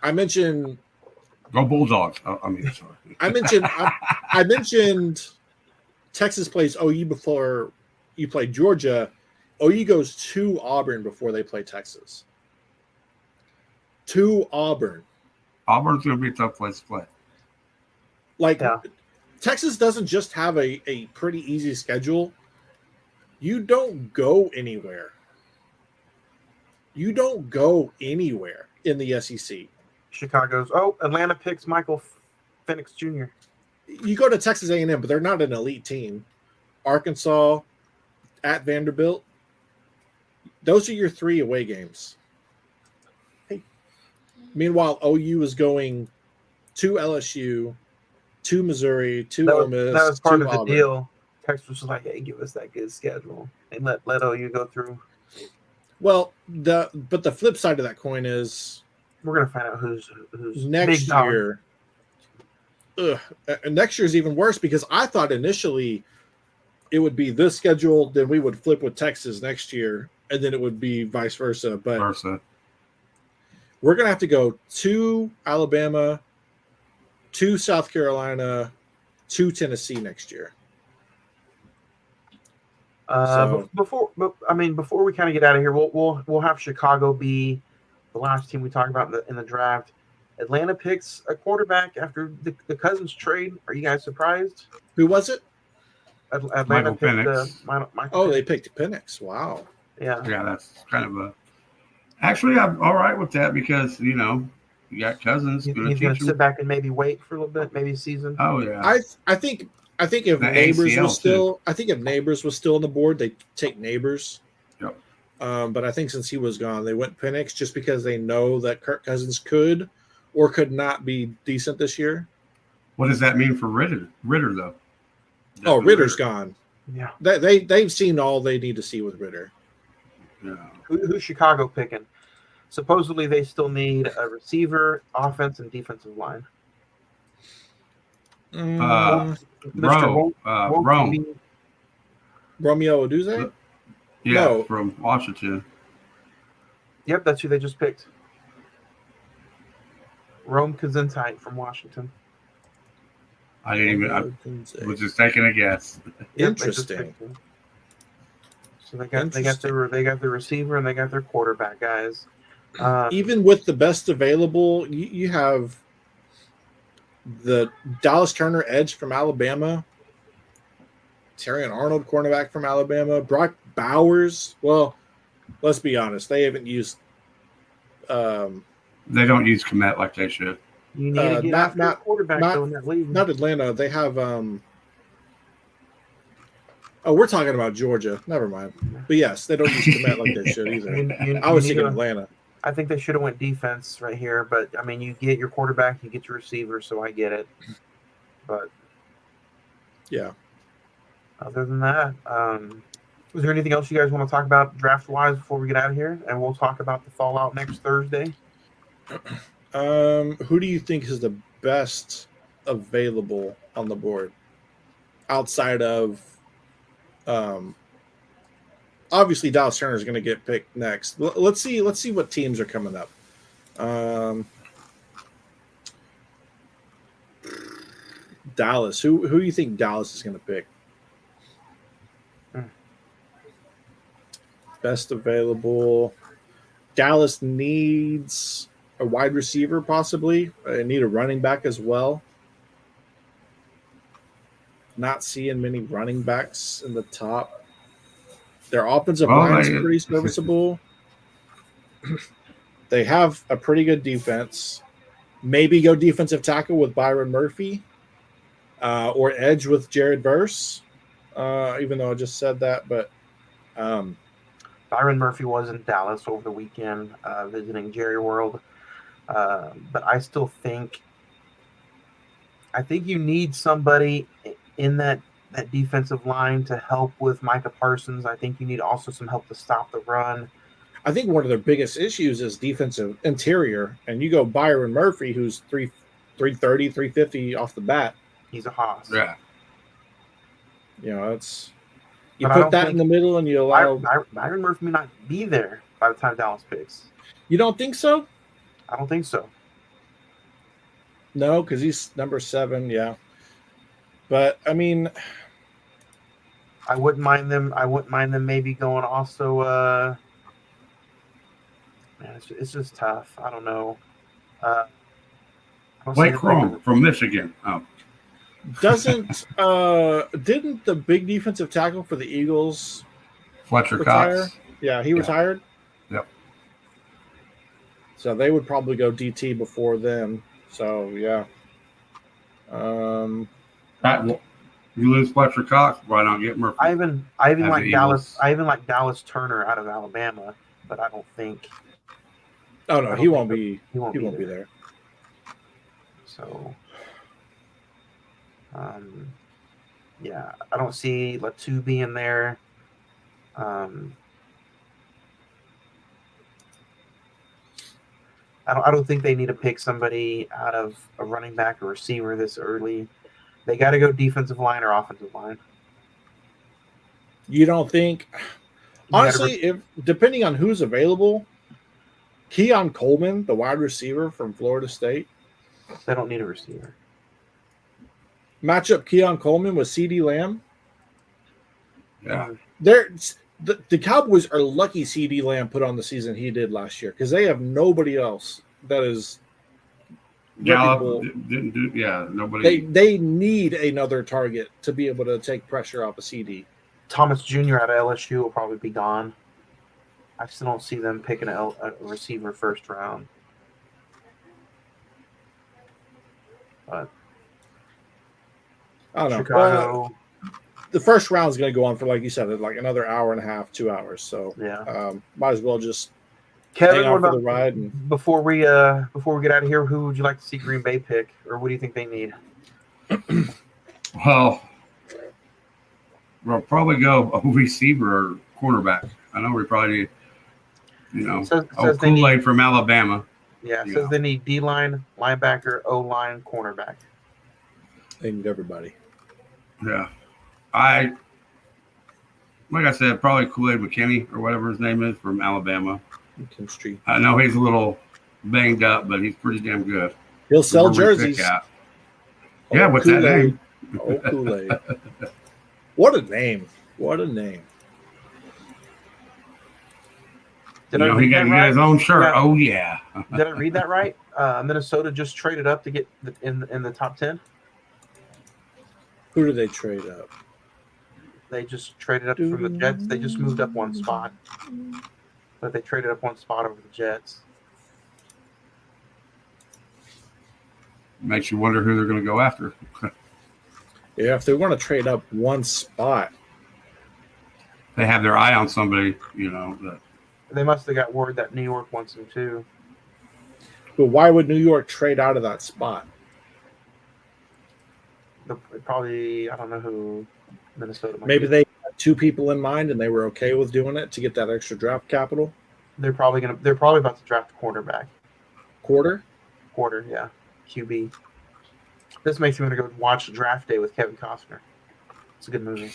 I mentioned Go Bulldogs. I mean, sorry. I mentioned Texas plays OU before you play Georgia. OU goes to Auburn before they play Texas. To Auburn. Auburn's going to be a tough place to play. Like, Texas doesn't just have a pretty easy schedule. You don't go anywhere. You don't go anywhere in the SEC. Chicago's. Atlanta picks Michael Penix Jr. You go to Texas A&M, but they're not an elite team. Arkansas, at Vanderbilt. Those are your 3 away games. Hey. Meanwhile, OU is going to LSU, to Missouri, to Ole Miss. That was part of Auburn. the deal. Texas was like, "Hey, give us that good schedule and let OU go through." Well, but the flip side of that coin is we're gonna find out who's next year. Next year is even worse because I thought initially it would be this schedule, then we would flip with Texas next year, and then it would be vice versa. But we're going to have to go to Alabama, to South Carolina, to Tennessee next year. Before we kind of get out of here, we'll have Chicago be the last team we talk about in the draft. Atlanta picks a quarterback after the Cousins trade. Are you guys surprised? Who was it? Atlanta picked Michael they picked Penix. Wow. Yeah, that's kind of a. Actually, I'm all right with that because you got Cousins. He's going to sit back and maybe wait for a little bit, maybe a season. Oh yeah. I think if Neighbors was still, if Neighbors was still on the board, they'd take Neighbors. Yep. But I think since he was gone, they went Penix just because they know that Kirk Cousins could or could not be decent this year. What does that mean for Ritter though? Ritter's gone. Yeah. They've seen all they need to see with Ritter. Yeah. Who's Chicago picking? Supposedly they still need a receiver, offense, and defensive line. Rome. Romeo Odunze? Yeah, no. From Washington. Yep, that's who they just picked. Rome Kazentite from Washington. I didn't even. I was just taking a guess. Interesting. So they got their receiver and they got their quarterback guys. Even with the best available, you have the Dallas Turner edge from Alabama, Terrion Arnold cornerback from Alabama, Brock Bowers. Well, let's be honest, they haven't used. They don't use Komet like they should. You need to get after a quarterback in that league. Not Atlanta. They have. We're talking about Georgia. Never mind. But yes, they don't use Komet like they should either. I was thinking Atlanta. I think they should have went defense right here, but I mean, you get your quarterback, you get your receiver, so I get it. But yeah. Other than that, is there anything else you guys want to talk about draft-wise before we get out of here? And we'll talk about the fallout next Thursday. Who do you think is the best available on the board outside of obviously Dallas Turner is going to get picked next. Let's see what teams are coming up. Dallas. Who do you think Dallas is going to pick? Best available. Dallas needs a wide receiver, possibly. They need a running back as well. Not seeing many running backs in the top. Their offensive line is pretty serviceable. They have a pretty good defense. Maybe go defensive tackle with Byron Murphy, or edge with Jared Verse. Even though I just said that, but Byron Murphy was in Dallas over the weekend visiting Jerry World. But I still think you need somebody in that defensive line to help with Micah Parsons. I think you need also some help to stop the run. I think one of their biggest issues is defensive interior. And you go Byron Murphy, who's 330, 350 off the bat. He's a hoss. Yeah. You know, it's you But put that in the middle and you allow Byron Murphy may not be there by the time Dallas picks. You don't think so? I don't think so. No, because he's number 7, yeah. But I mean, I wouldn't mind them. Maybe going also. Man, it's just tough. I don't know. Blake Chrome from Michigan. Oh. Didn't the big defensive tackle for the Eagles Fletcher retire? Cox? Yeah, he retired. Yep. So they would probably go DT before them. So yeah. You lose Fletcher Cox, why not get Murphy? I even like Dallas. I even like Dallas Turner out of Alabama, but I don't think. Oh no, he won't be. He won't be there. So, yeah, I don't see Latu being there. I don't think they need to pick somebody out of a running back or receiver this early. They got to go defensive line or offensive line. You don't think? Honestly, if depending on who's available, Keon Coleman, the wide receiver from Florida State, they don't need a receiver. Match up Keon Coleman with CeeDee Lamb. Yeah, the Cowboys are lucky CeeDee Lamb put on the season he did last year because they have nobody else that is. Gallup didn't do. Yeah, nobody. They need another target to be able to take pressure off of CD. Thomas Jr. out of LSU will probably be gone. I still don't see them picking a receiver first round. But I don't know. Chicago. The first round is going to go on for, like you said, like another hour and a half, 2 hours. So yeah, might as well just Kevin, hang on for the ride. And before we get out of here, who would you like to see Green Bay pick, or what do you think they need? Well, we'll probably go a receiver or cornerback. I know we probably need, Kool-Aid from Alabama. Yeah, it says they need D-line, linebacker, O-line, cornerback. They need everybody. Yeah. Like I said, probably Kool-Aid McKinney or whatever his name is from Alabama. Street. I know he's a little banged up, but he's pretty damn good. He'll sell jerseys. Yeah, what's that name? Oh, Kool-Aid. What a name. What a name. He got to get his own shirt. Yeah. Oh, yeah. Did I read that right? Minnesota just traded up to get in the top 10? Who did they trade up? They just traded up from the Jets. They just moved up one spot. But they traded up one spot over the Jets. Makes you wonder who they're going to go after. Yeah, if they want to trade up one spot. They have their eye on somebody, that they must have got word that New York wants him too. But why would New York trade out of that spot? Probably, I don't know who Minnesota might Maybe they had 2 people in mind and they were okay with doing it to get that extra draft capital. They're probably about to draft a quarterback. Quarter, yeah. QB. This makes me want to go watch Draft Day with Kevin Costner. It's a good movie.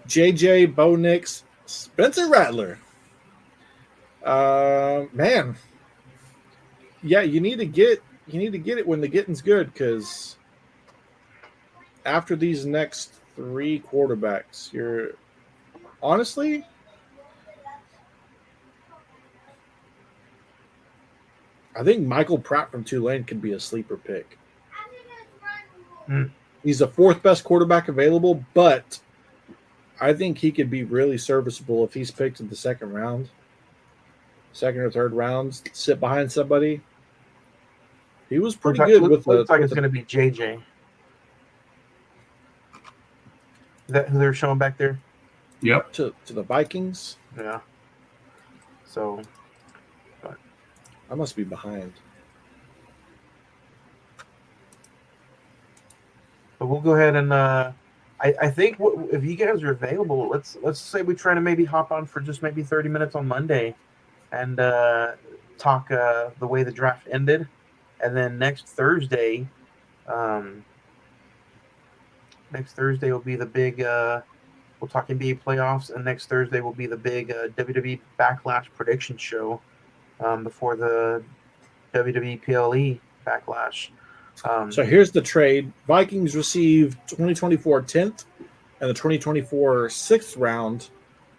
JJ, Bo Nix, Spencer Rattler. Man. Yeah, you need to get it when the getting's good, because after these next 3 quarterbacks, you're honestly I think Michael Pratt from Tulane could be a sleeper pick. He's the 4th best quarterback available, but I think he could be really serviceable if he's picked in the 2nd round. 2nd or 3rd rounds, sit behind somebody. He was pretty good with looks like it's going to be JJ. Is that who they're showing back there? Yep. To the Vikings. Yeah. So I must be behind. But we'll go ahead and I think if you guys are available, let's say we try to maybe hop on for just maybe 30 minutes on Monday and talk the way the draft ended, and then next Thursday will be the big. We'll talk NBA playoffs, and next Thursday will be the big WWE Backlash prediction show before the WWE PLE Backlash. So here's the trade. Vikings received 2024 10th and the 2024 6th round,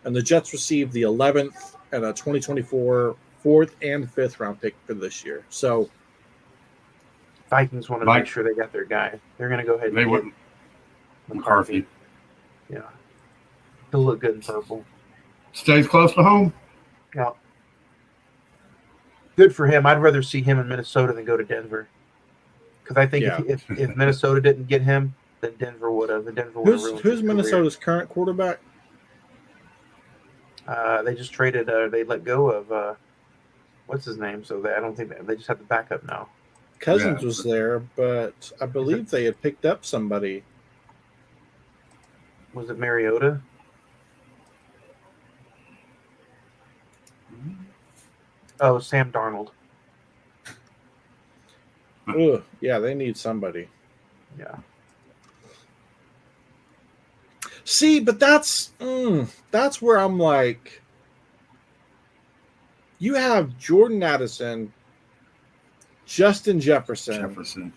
and the Jets received the 11th and a 2024 4th and 5th round pick for this year. So Vikings want to make sure they got their guy. They're going to go ahead and get McCarthy. Yeah. He'll look good in purple. Stays close to home. Yeah. Good for him. I'd rather see him in Minnesota than go to Denver. Because I think if Minnesota didn't get him, then Denver would have. Who's Minnesota's current quarterback? They just traded. They let go of what's his name. So I don't think they just have the backup now. Cousins was there, but I believe they had picked up somebody. Was it Mariota? Oh, Sam Darnold. Ugh, yeah, they need somebody. Yeah. See, but that's where I'm like, you have Jordan Addison, Justin Jefferson,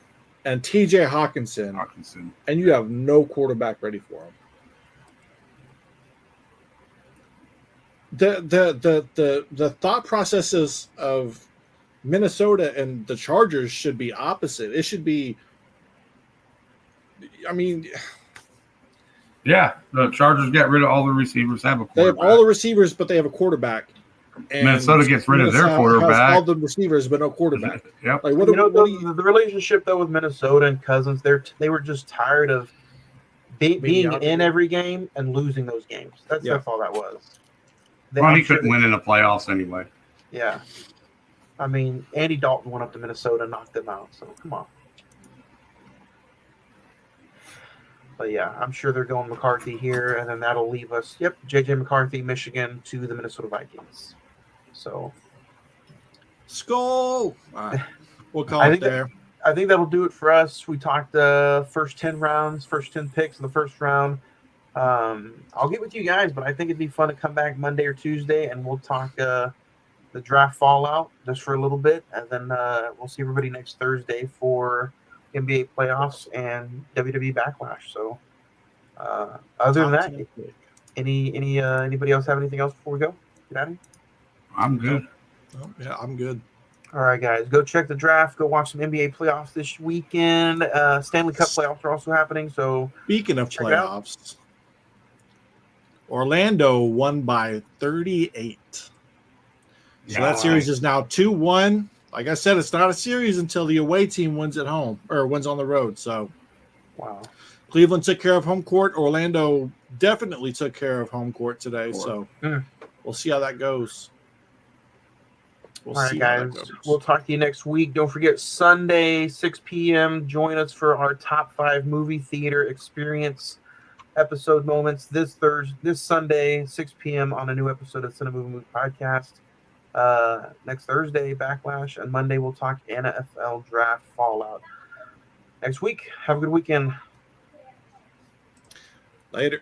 and T.J. Hawkinson, and you have no quarterback ready for him. The thought processes of Minnesota and the Chargers should be opposite. It should be, I mean, yeah, the Chargers get rid of all the receivers, have a quarterback. They have all the receivers, but they have a quarterback. And Minnesota gets rid of their quarterback. Has all the receivers, but no quarterback. Yep. Like, the relationship though with Minnesota and Cousins, they were just tired of being in every game and losing those games. That's all that was. He couldn't win in the playoffs anyway. Yeah. I mean, Andy Dalton went up to Minnesota and knocked them out. So come on. But yeah, I'm sure they're going McCarthy here, and then that'll leave us. Yep, JJ McCarthy, Michigan to the Minnesota Vikings. So, skull. We'll call it there. I think that'll do it for us. We talked first 10 picks in the first round. I'll get with you guys, but I think it'd be fun to come back Monday or Tuesday, and we'll talk the draft fallout just for a little bit, and then we'll see everybody next Thursday for NBA playoffs and WWE Backlash. So, other than that, anybody else have anything else before we go? Get out of here? I'm good. Oh, yeah, I'm good. All right, guys, go check the draft. Go watch some NBA playoffs this weekend. Stanley Cup playoffs are also happening. So, speaking of playoffs, Orlando won by 38. So that series is now 2-1. Like I said, it's not a series until the away team wins at home or wins on the road. So, wow. Cleveland took care of home court. Orlando definitely took care of home court today. So, we'll see how that goes. All right, guys. We'll talk to you next week. Don't forget, Sunday, 6 p.m., join us for our top 5 movie theater experience episode moments this Sunday, 6 p.m. on a new episode of Cine-Men Podcast. Next Thursday, Backlash, and Monday we'll talk NFL Draft Fallout. Next week, have a good weekend. Later.